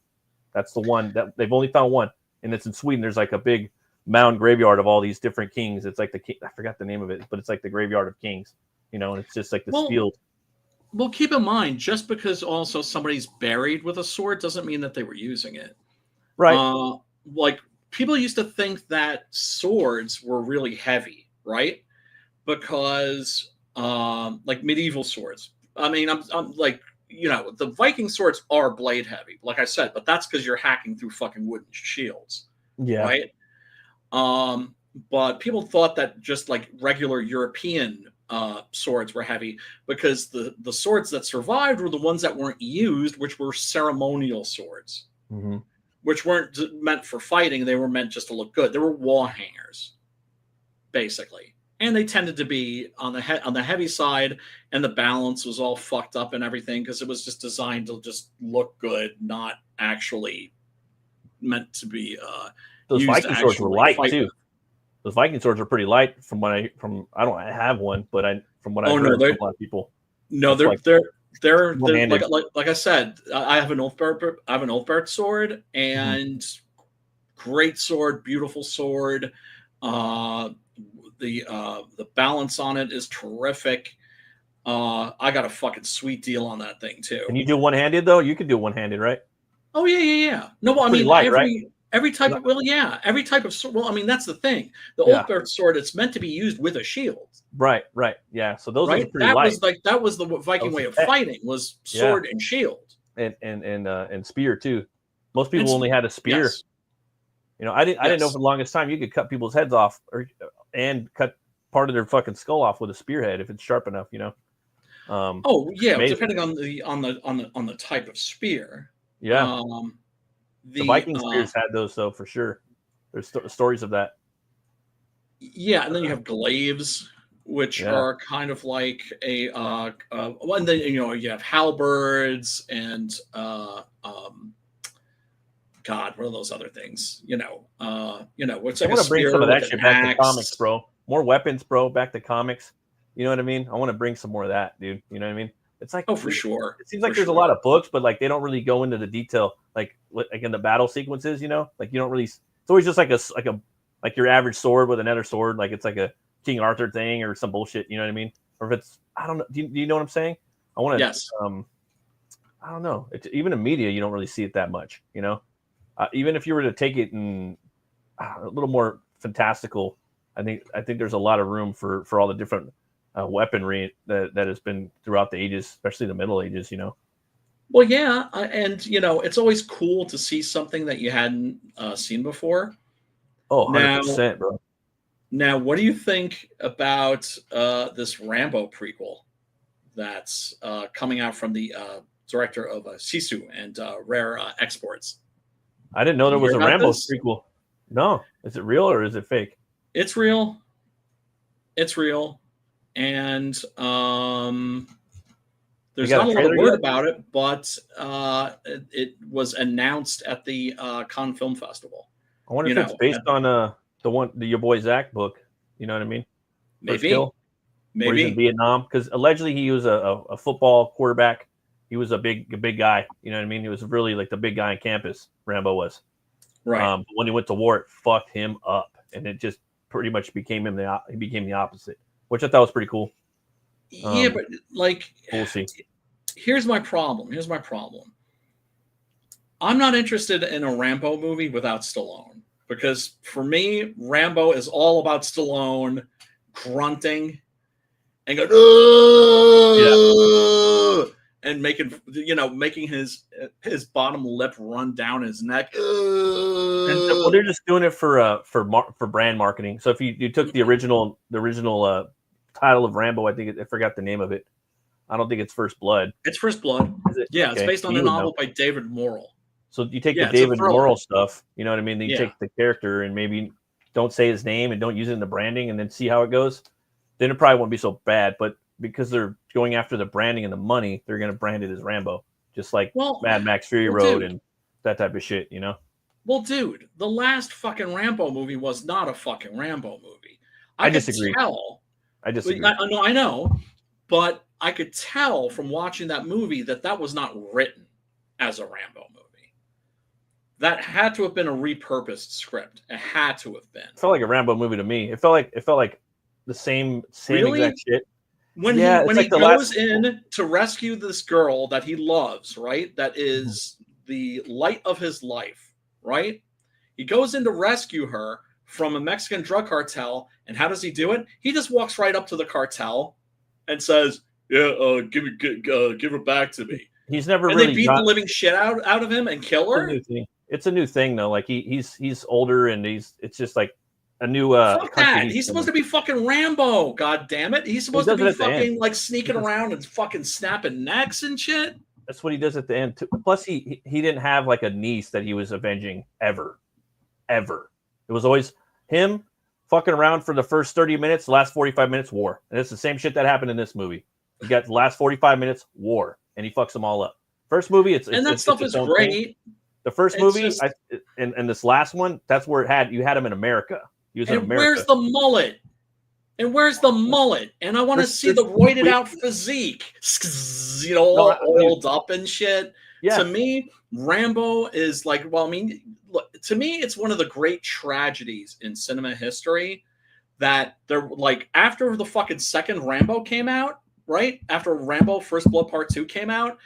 That's the one that they've only found one. And it's in Sweden. There's like a big mound graveyard of all these different kings. It's like I forgot the name of it, but it's like the graveyard of kings, and it's just like this field. Well, keep in mind, just because also somebody's buried with a sword doesn't mean that they were using it. Right. Like people used to think that swords were really heavy, right? Because like medieval swords. I mean, I'm like, the Viking swords are blade heavy, like I said, but that's because you're hacking through fucking wooden shields. Yeah. Right. But people thought that just like regular European swords were heavy because the swords that survived were the ones that weren't used, which were ceremonial swords, which weren't meant for fighting. They were meant just to look good. They were wall hangers, basically. And they tended to be on the heavy side, and the balance was all fucked up and everything because it was just designed to just look good, not actually meant to be those Viking swords were light too. Those Viking swords are pretty light from I don't have one, but from what I heard from a lot of people. No, they're like I said, I have an Ulfbert sword, and great sword, beautiful sword. The balance on it is terrific. I got a fucking sweet deal on that thing too. Can you do one-handed though? You can do one-handed, right? Oh yeah. No, well, I mean light, every type of every type of sword. Well, I mean that's the thing. The Ulfbert sword, it's meant to be used with a shield. Right. Yeah. So those are pretty light. That was the Viking way of fighting was sword and shield. And spear too. Most people only had a spear. Yes. I didn't know for the longest time you could cut people's heads off and cut part of their fucking skull off with a spearhead if it's sharp enough. Depending on the type of spear. Yeah. The Viking spears had those though for sure. There's stories of that. Yeah, and then you have glaives, which are kind of like and then you have halberds and God, what are those other things? What's like I want to bring some of that shit back to comics, bro. More weapons, bro. Back to comics. You know what I mean? I want to bring some more of that, dude. You know what I mean? It's like for sure. It seems like there's a lot of books, but like they don't really go into the detail, like in the battle sequences. Like you don't really. It's always just like your average sword with another sword. Like it's like a King Arthur thing or some bullshit. You know what I mean? Or if it's I don't know. Do you know what I'm saying? I want to. Yes. I don't know. Even in media, you don't really see it that much. Even if you were to take it in a little more fantastical, I think there's a lot of room for all the different weaponry that has been throughout the ages, especially the Middle Ages. Well, yeah, and it's always cool to see something that you hadn't seen before. Oh, Now, 100%, bro. Now, what do you think about this Rambo prequel that's coming out from the director of Sisu and Rare Exports? I didn't know there You was hear a about Rambo this? prequel. No, is it real or is it fake? It's real. It's real. And there's got not a a lot of trailer word yet? about it, but it was announced at the Cannes Film Festival. I wonder if it's based on your boy Zach book. You know what I mean? First Maybe. Kill, where he's in Maybe. Vietnam, because allegedly he was a football quarterback. He was a big guy. You know what I mean? He was really like the big guy on campus. Rambo was. Right. But when he went to war, it fucked him up, and it just pretty much became him. He became the opposite, which I thought was pretty cool. Yeah, but like, we'll see. Here's my problem. I'm not interested in a Rambo movie without Stallone, because for me, Rambo is all about Stallone grunting and going, and making his bottom lip run down his neck. Well, they're just doing it for brand marketing. So if you took the original title of Rambo, I forgot the name of it. I don't think it's First Blood. It's First Blood. Yeah, it's based on a novel by David Morrell. So you take the David Morrell stuff, you know what I mean? Then you take the character and maybe don't say his name and don't use it in the branding and then see how it goes. Then it probably won't be so bad. But because they're going after the branding and the money, they're going to brand it as Rambo, just like Mad Max Fury Road and that type of shit, Well, dude, the last fucking Rambo movie was not a fucking Rambo movie. I disagree. I disagree. I know, but I could tell from watching that movie that was not written as a Rambo movie. That had to have been a repurposed script. It had to have been. It felt like a Rambo movie to me. It felt like the same really? Exact shit. When he goes in to rescue this girl that he loves, right? That is the light of his life, right? He goes in to rescue her from a Mexican drug cartel, and how does he do it? He just walks right up to the cartel and says, "Yeah, give her back to me." He's never and really they beat the living shit out of him and kill her. It's a new thing though. Like he's older and it's just like a new. Fuck that! He's supposed to be fucking Rambo. God damn it! He's supposed to be fucking like sneaking around and fucking snapping necks and shit. That's what he does at the end. Plus, he didn't have like a niece that he was avenging ever. It was always him fucking around for the first 30 minutes, the last 45 minutes, war. And it's the same shit that happened in this movie. You got the last 45 minutes, war, and he fucks them all up. First movie, that stuff is great. Thing. The first movie, and this last one, that's where you had him in America. He was in America. Where's the mullet? And I want to see the roided out physique, all oiled up and shit. Yeah. To me, Rambo is like, look, to me, it's one of the great tragedies in cinema history that they're like, after the fucking second Rambo came out, right? After Rambo First Blood Part 2 came out,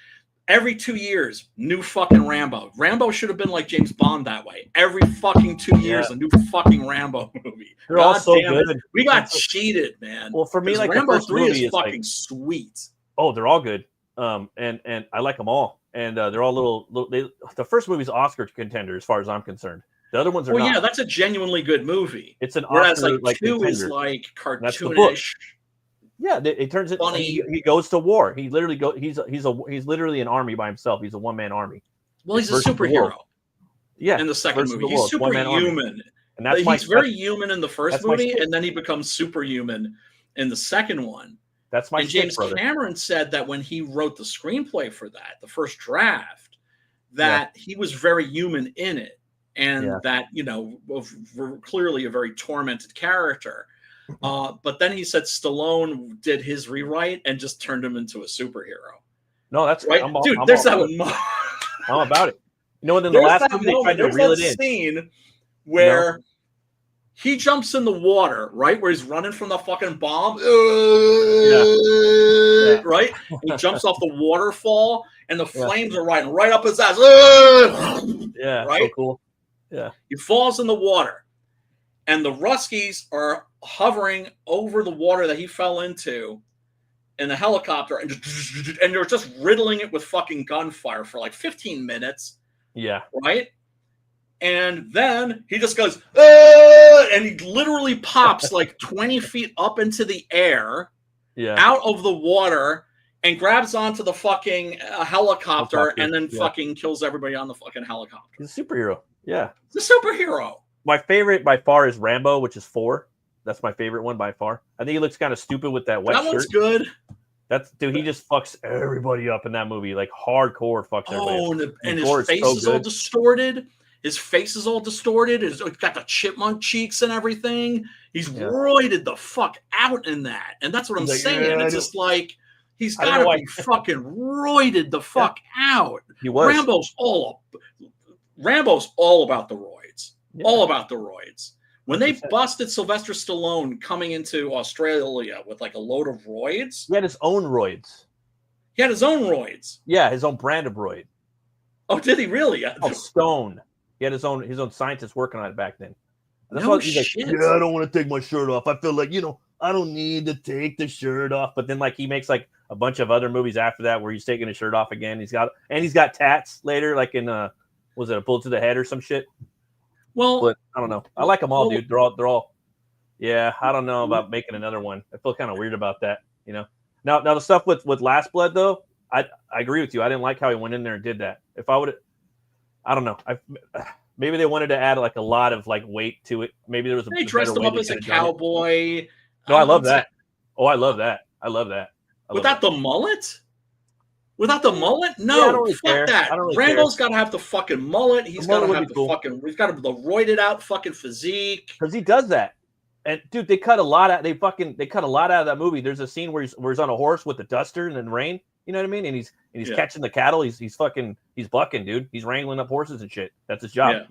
every 2 years, new fucking Rambo. Rambo should have been like James Bond that way. Every fucking 2 years, a new fucking Rambo movie. They're all so good. We got cheated, man. Well, for me, like Rambo the first 3 movie is fucking sweet. Oh, they're all good. And I like them all. And they're all little the first movie's Oscar contender as far as I'm concerned. The other ones are not. Yeah, that's a genuinely good movie. It's an Whereas Oscar like 2 contender. is like cartoonish. Yeah, it turns it funny. He goes to war. He literally he's literally an army by himself. He's a one-man army. Well, he's a superhero. Yeah. In the second movie, he's superhuman. And that's he's very human in the first movie, and then he becomes superhuman in the second one. That's my James Cameron said that when he wrote the screenplay for that, the first draft, that he was very human in it, and that clearly a very tormented character. But then he said Stallone did his rewrite and just turned him into a superhero. No, that's right, dude. There's that I'm about it. You know, in the last movie they tried to reel it in. Scene where he jumps in the water, right? Where he's running from the fucking bomb. Right? He jumps off the waterfall and the flames are riding right up his ass. Yeah. Right? So cool. Yeah. He falls in the water. And the Ruskies are hovering over the water that he fell into in the helicopter, and they're just riddling it with fucking gunfire for like 15 minutes. Yeah. Right? And then he just goes, "Ah!" And he literally pops like 20 feet up into the air, out of the water, and grabs onto the fucking helicopter, and then fucking kills everybody on the fucking helicopter. He's a superhero. Yeah. He's a superhero. My favorite by far is Rambo, which is 4. That's my favorite one by far. I think he looks kind of stupid with that wet shirt. That one's good. Dude, he just fucks everybody up in that movie, like hardcore fucks everybody up. And his face is all distorted. His face is all distorted. He's got the chipmunk cheeks and everything. He's roided the fuck out in that. And that's what I'm saying. It's just like, he's got to be fucking roided the fuck out. He was. Rambo's all about the roids. All about the roids. When they busted Sylvester Stallone coming into Australia with like a load of roids. He had his own roids. He had his own roids. Yeah, his own brand of roid. Oh, did he really? Oh, Stone. He had his own scientist working on it back then. That's no shit. Like, I don't want to take my shirt off. I feel like, I don't need to take the shirt off. But then like he makes like a bunch of other movies after that where he's taking his shirt off again. He's got tats later, like in was it A Bullet to the Head or some shit? Well, but I don't know. I like them all, dude. They're all. Yeah, I don't know about making another one. I feel kind of weird about that. Now the stuff with Last Blood though, I agree with you. I didn't like how he went in there and did that. If I would, I don't know. Maybe they wanted to add like a lot of like weight to it. Maybe there was they dressed him up as a cowboy. No, I love that. Oh, I love that. Without the mullet? Without the mullet? No, I don't really fuck care. that. I don't really Rambo's care. got to have the fucking mullet. He's got to have the fucking. He's got to the roided out fucking physique. Because he does that. And dude, they cut a lot out. They cut a lot out of that movie. There's a scene where he's on a horse with the duster and then rain. You know what I mean? And he's catching the cattle. He's bucking, dude. He's wrangling up horses and shit. That's his job,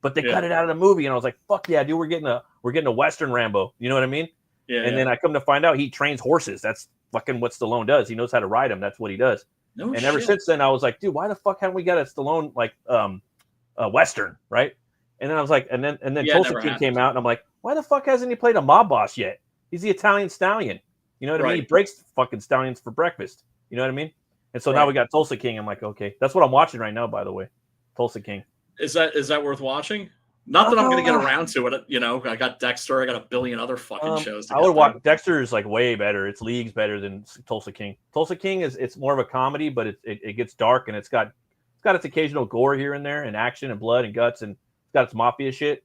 But they cut it out of the movie, and I was like, fuck yeah, dude. We're getting a Western Rambo. You know what I mean? Yeah. And then I come to find out he trains horses. That's fucking what Stallone does. He knows how to ride them. That's what he does. No and ever since then, I was like, dude, why the fuck haven't we got a Stallone like Western, right? And then I was like, and then Tulsa King came out, and I'm like, why the fuck hasn't he played a mob boss yet? He's the Italian stallion. You know what I mean? He breaks fucking stallions for breakfast. You know what I mean? And so now we got Tulsa King. I'm like, okay, that's what I'm watching right now, by the way. Tulsa King. Is that worth watching? Not that I'm going to get around to it. I got Dexter. I got a billion other fucking shows. I would watch. Dexter is like way better. It's leagues better than Tulsa King. Tulsa King it's more of a comedy, but it gets dark and it's got its occasional gore here and there and action and blood and guts and it's got its mafia shit.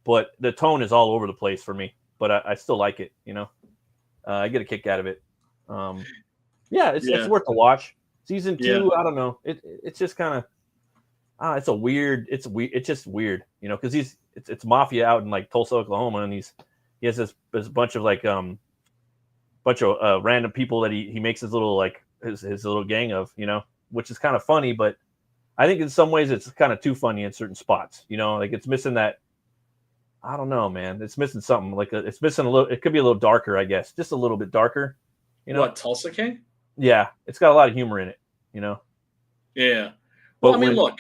But the tone is all over the place for me. But I still like it. I get a kick out of it. It's worth a watch. Season 2, I don't know. It's just kind of. It's just weird, because it's mafia out in like Tulsa, Oklahoma, and he has this bunch of like random people that he makes his little like his little gang of, which is kind of funny, but I think in some ways it's kind of too funny in certain spots, like it's missing that. I don't know, man. It's missing something like it's missing a little. It could be a little darker, I guess, just a little bit darker. What, Tulsa King? Yeah, it's got a lot of humor in it, Yeah. Well, look,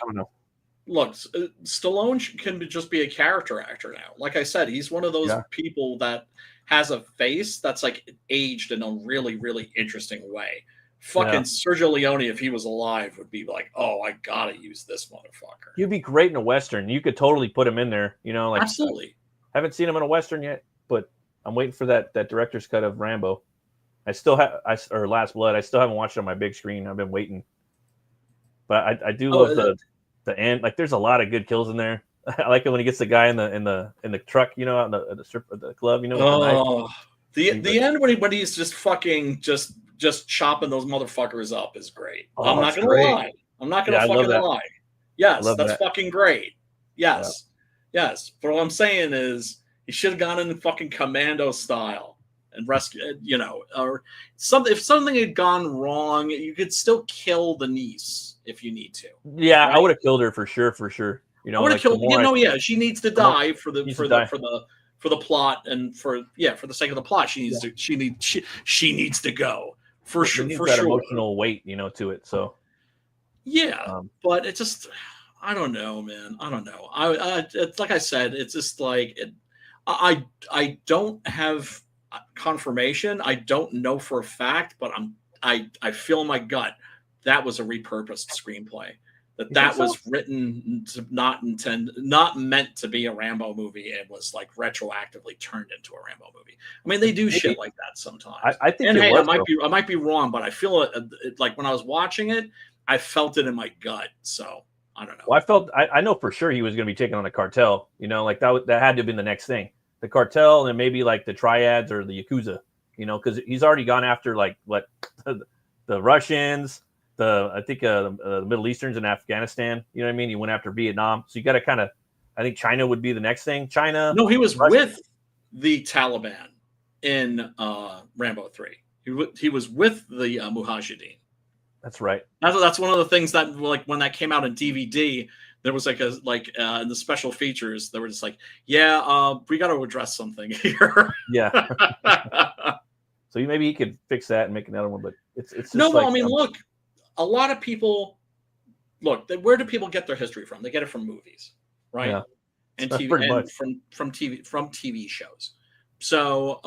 Stallone can just be a character actor now. Like I said, he's one of those people that has a face that's like aged in a really, really interesting way. Fucking Sergio Leone, if he was alive, would be like, oh, I gotta use this motherfucker. He'd be great in a Western. You could totally put him in there, like absolutely. I haven't seen him in a Western yet, but I'm waiting for that director's cut of Rambo. I still have, or Last Blood. I still haven't watched it on my big screen. I've been waiting. But I do love the end. Like, there's a lot of good kills in there. I like it when he gets the guy in the truck, out in the club, the end when he's just fucking just chopping those motherfuckers up is great. I'm not gonna lie. I'm not gonna fucking lie. Yes, that's fucking great. Yes. Yes. But what I'm saying is he should have gone in fucking commando style and rescue, or something. If something had gone wrong, you could still kill the niece if you need to. Yeah, right? I would have killed her for sure. I would have killed. She needs to die for the plot and for the sake of the plot. She needs to go for sure. For that emotional weight, to it. So but it just, I don't know, man. I don't know. It's like I said, it's just like I don't have confirmation. I don't know for a fact, but I feel in my gut that was a repurposed screenplay. That was written to not meant to be a Rambo movie, and was like retroactively turned into a Rambo movie. I mean, they do shit like that sometimes. I think and hey, was, I might be wrong, but I feel it like when I was watching it, I felt it in my gut. So I don't know. Well, I know for sure he was going to be taking on a cartel. You know, like that had to have been the next thing. The cartel, and maybe like the triads or the Yakuza. You know, because he's already gone after like what the Russians. I think the Middle Easterns in Afghanistan. You know what I mean? He went after Vietnam. So you got to kind of, I think China would be the next thing. China. No, he was with the Taliban in Rambo 3. He was with the Mujahideen. That's right. That's one of the things that, like, when that came out in DVD, there was in the special features, they were just like, yeah, we got to address something here. Yeah. So maybe he could fix that and make another one, but it's just no. like, I mean, look. A lot of people where do people get their history from? They get it from movies, right? Yeah. And TV, and from TV shows. So,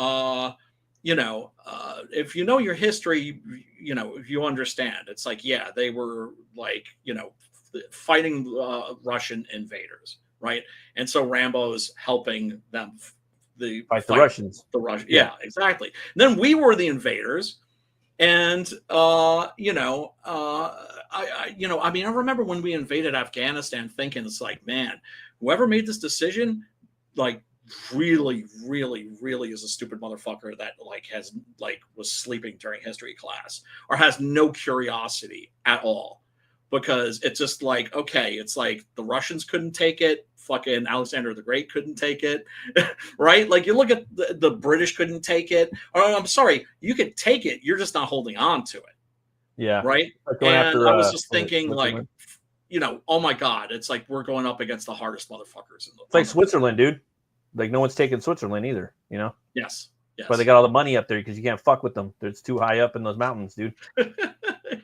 if you know your history, if you understand, it's like, yeah, they were like, fighting Russian invaders, right? And so Rambo's helping them fight the Russians. The Russians, yeah, exactly. And then we were the invaders. And I remember when we invaded Afghanistan, thinking it's like, man, whoever made this decision, like, really, really, really is a stupid motherfucker that was sleeping during history class or has no curiosity at all, because it's just like, okay, it's like the Russians couldn't take it. Fucking Alexander the Great couldn't take it, right? Like, you look at the British couldn't take it. Or, I'm sorry, you could take it. You're just not holding on to it. Yeah. Right. And I was just thinking, like, oh my God, it's like we're going up against the hardest motherfuckers in the world. It's like Switzerland, dude. Like, no one's taking Switzerland either, Yes. But they got all the money up there because you can't fuck with them. It's too high up in those mountains, dude.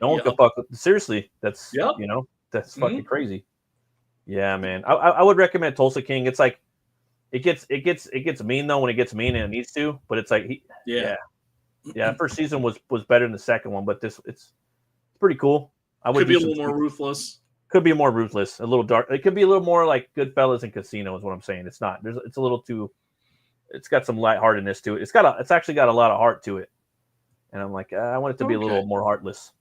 No one can fuck with them. Seriously, that's that's fucking crazy. Yeah, man. I would recommend Tulsa King. It's like it gets mean though when it gets mean and it needs to, but it's like the first season was better than the second one, but it's pretty cool. Could be a little more ruthless. Could be more ruthless, a little dark. It could be a little more like Goodfellas and Casino is what I'm saying. It's not. It's a little too. It's got some lightheartedness to it. It's actually got a lot of heart to it, and I'm like, I want it to be a little more heartless.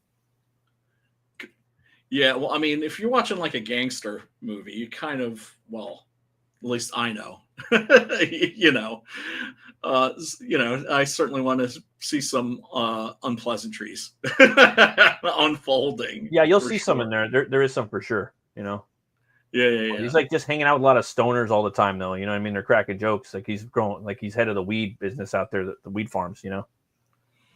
Yeah, well, I mean, if you're watching like a gangster movie, you kind of, well, at least I know, I certainly want to see some unpleasantries unfolding. Yeah, you'll see some in there. There is some for sure, Yeah. He's like just hanging out with a lot of stoners all the time, though. You know what I mean? They're cracking jokes. Like he's growing, like he's head of the weed business out there, the weed farms,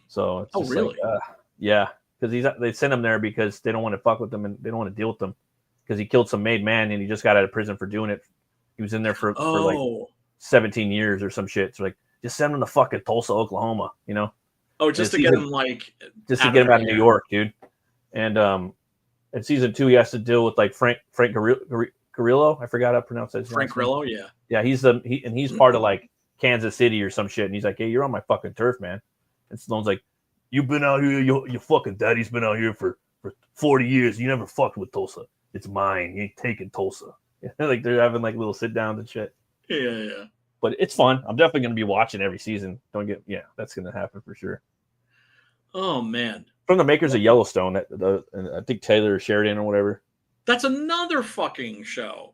So it's just really? Like, yeah. Because they sent him there because they don't want to fuck with them and they don't want to deal with them because he killed some made man and he just got out of prison for doing it. He was in there for like 17 years or some shit. So like, just send him to fucking Tulsa, Oklahoma, Oh, just to get him just to get him out of New York, dude. And in season 2, he has to deal with like Frank Grillo. I forgot how to pronounce that. Frank Grillo, yeah. Yeah, he's part of like Kansas City or some shit. And he's like, hey, you're on my fucking turf, man. And Stallone's like, you've been out here, your fucking daddy's been out here for 40 years. You never fucked with Tulsa. It's mine. You ain't taking Tulsa. Like they're having like little sit downs and shit. Yeah. But it's fun. I'm definitely going to be watching every season. That's going to happen for sure. Oh, man. From the makers of Yellowstone, I think Taylor Sheridan or whatever. That's another fucking show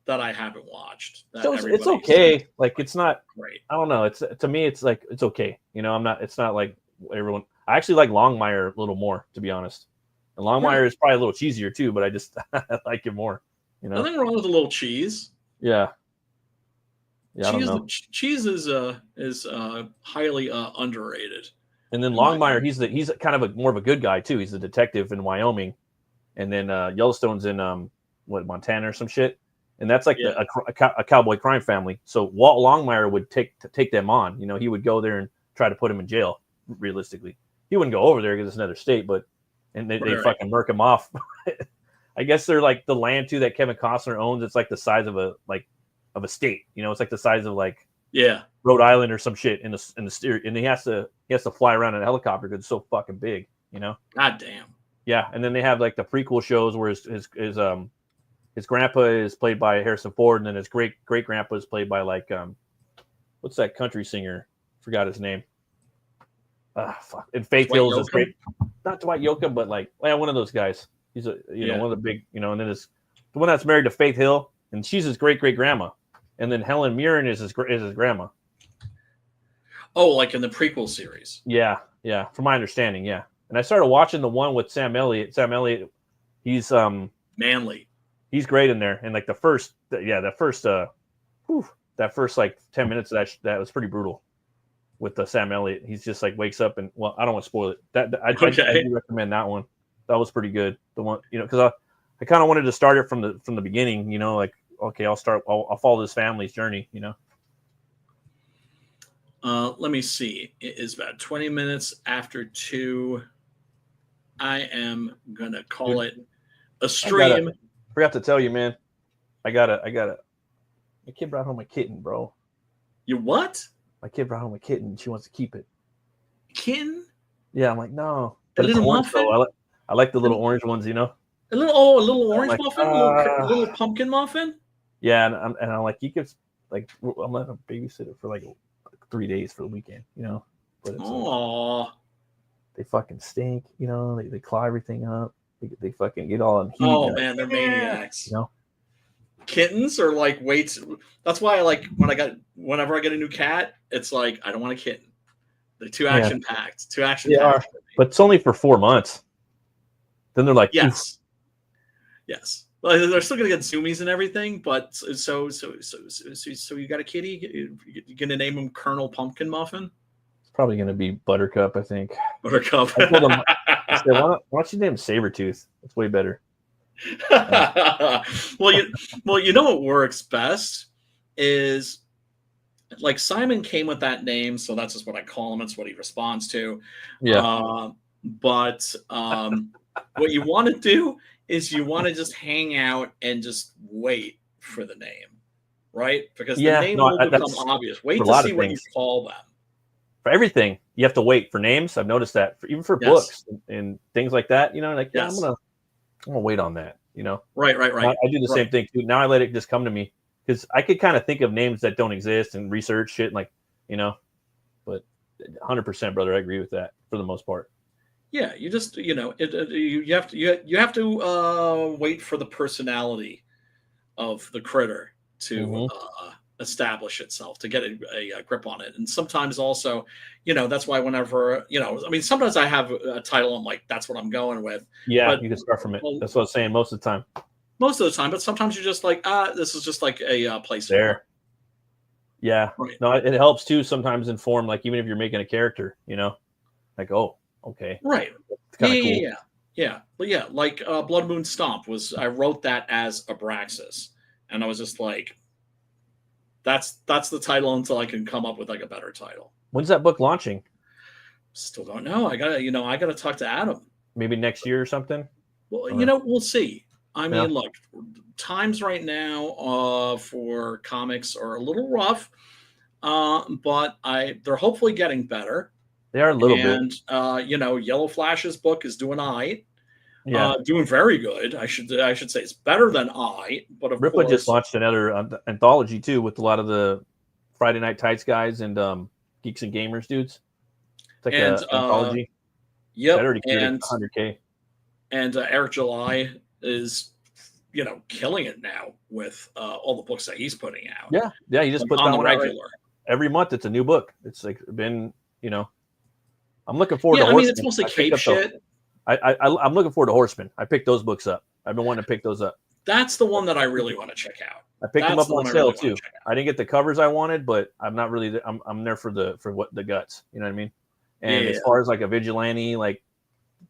that I haven't watched. So it's okay. Like, it's not great. I don't know. To me, it's like, it's okay. It's not like everyone. I actually like Longmire a little more, to be honest. And Longmire is probably a little cheesier too, but I just I like it more. Nothing wrong with a little cheese. Yeah. Cheese is highly underrated. And then Longmire, he's kind of more of a good guy too. He's a detective in Wyoming, and then Yellowstone's in Montana or some shit. And that's like a cowboy crime family. So Walt Longmire would take them on. He would go there and try to put him in jail. Realistically, he wouldn't go over there because it's another state, they fucking murk him off. I guess they're like the land too that Kevin Costner owns. It's like the size of a state. It's like the size of like Yeah. Rhode Island or some shit in the steer, and he has to fly around in a helicopter because it's so fucking big, you know. God damn. Yeah, and then they have like the prequel shows where his grandpa is played by Harrison Ford, and then his great grandpa is played by like what's that country singer? Forgot his name. Fuck. And Faith Dwight Hill is Yoakam? great. Not Dwight Yoakam, but like one of those guys. He's know one of the big, you know, and then the one that's married to Faith Hill, and she's his great grandma, and then Helen Mirren is his grandma. Oh, like in the prequel series. Yeah, from my understanding, yeah. And I started watching the one with Sam Elliott. Sam Elliott, he's manly. He's great in there. And like that first like 10 minutes of that was pretty brutal with the Sam Elliott. He's just like wakes up and, well, I don't want to spoil it. I do recommend that one. That was pretty good. The one, you know, because I kind of wanted to start it from the beginning, you know, like, okay, I'll follow this family's journey, you know. Let me see. It is about 20 minutes after 2. I am gonna call it a stream. Forgot to tell you, man. I got a. My kid brought home a kitten, bro. You what? My kid brought home a kitten. She wants to keep it. Kitten? Yeah, I'm like, no. A little muffin? I like the little orange ones, you know. A little orange like, muffin, a little pumpkin muffin. Yeah, and I'm like, you could like, I'm letting him babysit it for like 3 days for the weekend, you know. But it's like, they fucking stink, you know. They claw everything up. They fucking get all unheated. Oh man, they're maniacs. You know. Kittens are like weights. That's why I like whenever I get a new cat, it's like I don't want a kitten. They're too action packed. But it's only for 4 months. Then they're like, yes. Well, they're still gonna get zoomies and everything, but so you got a kitty? You're gonna name him Colonel Pumpkin Muffin? It's probably gonna be Buttercup, I think. Buttercup. I told him, I said, why don't you name him Sabretooth? It's way better. Well, you know what works best is like Simon came with that name, so that's just what I call him. It's what he responds to. Yeah. But what you want to do is you want to just hang out and just wait for the name, right? Because the name will become obvious. Wait to see what you call them. For everything, you have to wait for names. I've noticed that, even for books and things like that. You know, like I'm gonna wait on that. You know, right. I do the same thing too. Now I let it just come to me because I could kind of think of names that don't exist and research shit, and like, you know. But 100%, brother, I agree with that for the most part. Yeah, you just you have to wait for the personality of the critter to establish itself, to get a grip on it. And sometimes also, you know, that's why whenever, you know, I mean, sometimes I have a title, I'm like, that's what I'm going with. Yeah, but, you can start from it. That's what I was saying most of the time. Most of the time, but sometimes you're just like, this is just like a place there. Yeah. Right. No, it helps too sometimes inform, like even if you're making a character, you know, like, oh, okay. Right. Kind of cool. Yeah. But yeah, like Blood Moon Stomp I wrote that as Abraxas. And I was just like, that's the title until I can come up with like a better title. When's that book launching? Still don't know. I gotta talk to Adam. Maybe next year or something. Well, you know, we'll see. I mean, look, times right now for comics are a little rough, but they're hopefully getting better. They are a little bit. And you know, Yellow Flash's book is doing all right. Yeah, doing very good. I should say it's better than but of Ripley course, just launched another anthology too with a lot of the Friday Night Tights guys and Geeks and Gamers dudes. It's like an anthology. Yep, already cleared 100K. And Eric July is, you know, killing it now with all the books that he's putting out. Yeah, he just puts on down the regular. Every month. It's a new book. It's like been, you know, I'm looking forward to. I mean, it's mostly cape shit. I'm looking forward to Horseman. I picked those books up. I've been wanting to pick those up. That's the one that I really want to check out. I picked them up on sale too. I didn't get the covers I wanted, but I'm not really. I'm there for the guts. You know what I mean? And as far as like a vigilante, like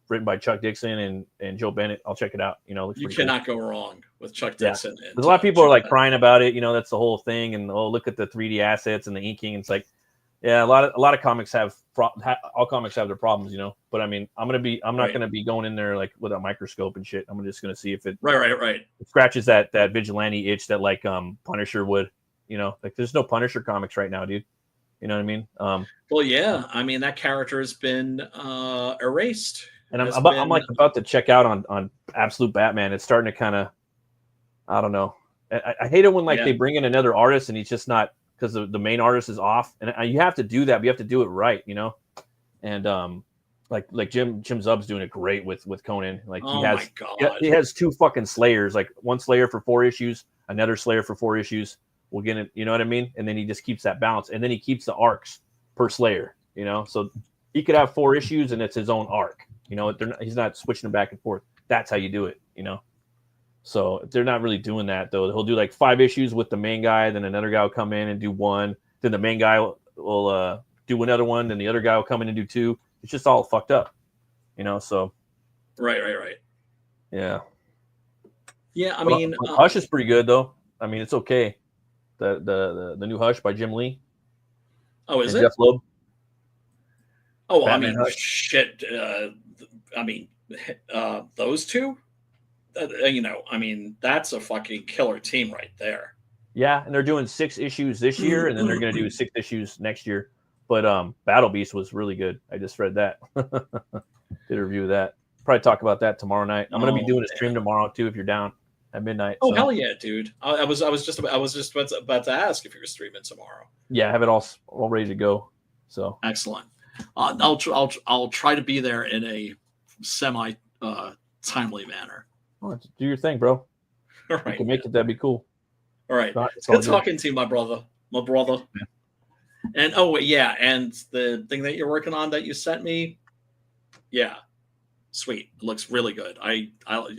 written by Chuck Dixon and Joe Bennett, I'll check it out. You know, you cannot go wrong with Chuck Dixon. There's a lot of people are like crying about it. You know, that's the whole thing. And look at the 3D assets and the inking. It's like, yeah, a lot of comics all comics have their problems, you know. But I mean, I'm not gonna be going in there like with a microscope and shit. I'm just gonna see if it right. It scratches that vigilante itch that like Punisher would, You know, like there's no Punisher comics right now, dude. You know what I mean? Well, yeah. I mean, that character has been erased. And I'm Has about, been- I'm like about to check out on Absolute Batman. It's starting to kind of, I don't know. I hate it when like Yeah. they bring in another artist and he's just not, because the main artist is off, and you have to do that. But you have to do it right, you know. And like Jim Zub's doing it great with Conan. Like Oh my God. he has 2 fucking Slayers, like one Slayer for 4 issues, another Slayer for 4 issues. We'll get it, you know what I mean? And then he just keeps that balance, and then he keeps the arcs per Slayer, you know. So he could have 4 issues and it's his own arc, you know. He's not switching them back and forth. That's how you do it, you know. So they're not really doing that though. He'll do like 5 issues with the main guy, then another guy will come in and do 1. Then the main guy will do another one, then the other guy will come in and do 2. It's just all fucked up, you know. So Right. yeah. Yeah, I But mean, Hush is pretty good though. I mean, it's okay. The new Hush by Jim Lee oh, is and it? Jeff Loeb. Oh, Batman I mean, Hush. shit. I mean, those two. You know, I mean, that's a fucking killer team right there. Yeah, and they're doing 6 issues this year, and then they're going to do 6 issues next year. But Battle Beast was really good. I just read that. Did a review of that. Probably talk about that tomorrow night. I'm going to be doing a stream tomorrow too if you're down at midnight. Oh so. hell yeah, dude! I was just about to ask if you were streaming tomorrow. Yeah, I have it all ready to go. So excellent. I'll try to be there in a semi timely manner. Well, do your thing, bro. All right, you can make it. That'd be cool. All right, it's good talking to you, my brother. Yeah. And oh yeah, and the thing that you're working on that you sent me, yeah, sweet. It looks really good. I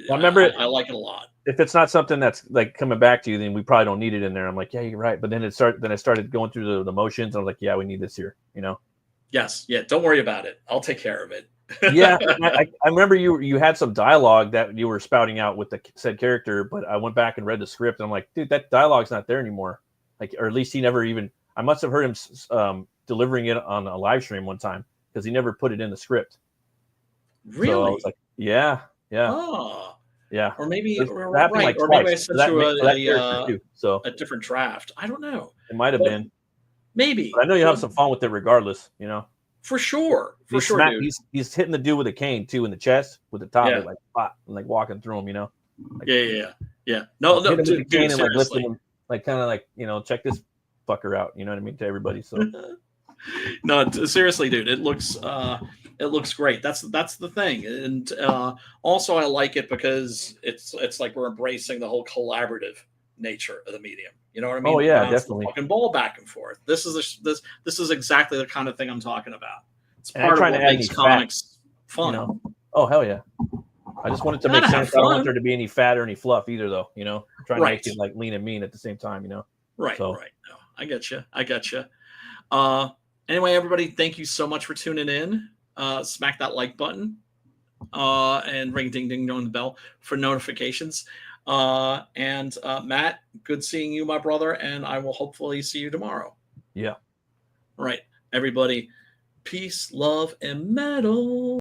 remember I like it a lot. If it's not something that's like coming back to you, then we probably don't need it in there. I'm like, yeah, you're right. But then I started going through the motions. And I was like, yeah, we need this here. You know. Yes. Yeah. Don't worry about it. I'll take care of it. Yeah, I remember you had some dialogue that you were spouting out with the said character, but I went back and read the script and I'm like, dude, that dialogue's not there anymore. Like, or at least he never even. I must have heard him delivering it on a live stream one time because he never put it in the script. Really? So I was like, yeah. Oh. Yeah. Or maybe, right. Like or maybe I sent you a different draft. I don't know. It might have been. Maybe. But I know you have some fun with it regardless, you know. For sure. Dude. He's hitting the dude with a cane too in the chest with the top of it, like pop, and like walking through him, you know. Like, yeah. No, dude, and like lifting him, like kind of like, you know, check this fucker out, you know what I mean, to everybody. So no, seriously, dude, it looks great. That's the thing. And also I like it because it's like we're embracing the whole collaborative nature of the medium. You know what I mean? Oh yeah, definitely. Fucking ball back and forth. This is exactly the kind of thing I'm talking about. It's and part of what to makes comics fun. You know? Oh hell yeah! I just wanted to make sense. I don't want there to be any fat or any fluff either, though. You know, I'm trying to make it like lean and mean at the same time. You know. Right. No, I get you. Anyway, everybody, thank you so much for tuning in. Smack that like button and ring ding ding on the bell for notifications. And Matt, good seeing you, my brother, and I will hopefully see you tomorrow. Yeah. All right, everybody. Peace, love, and metal.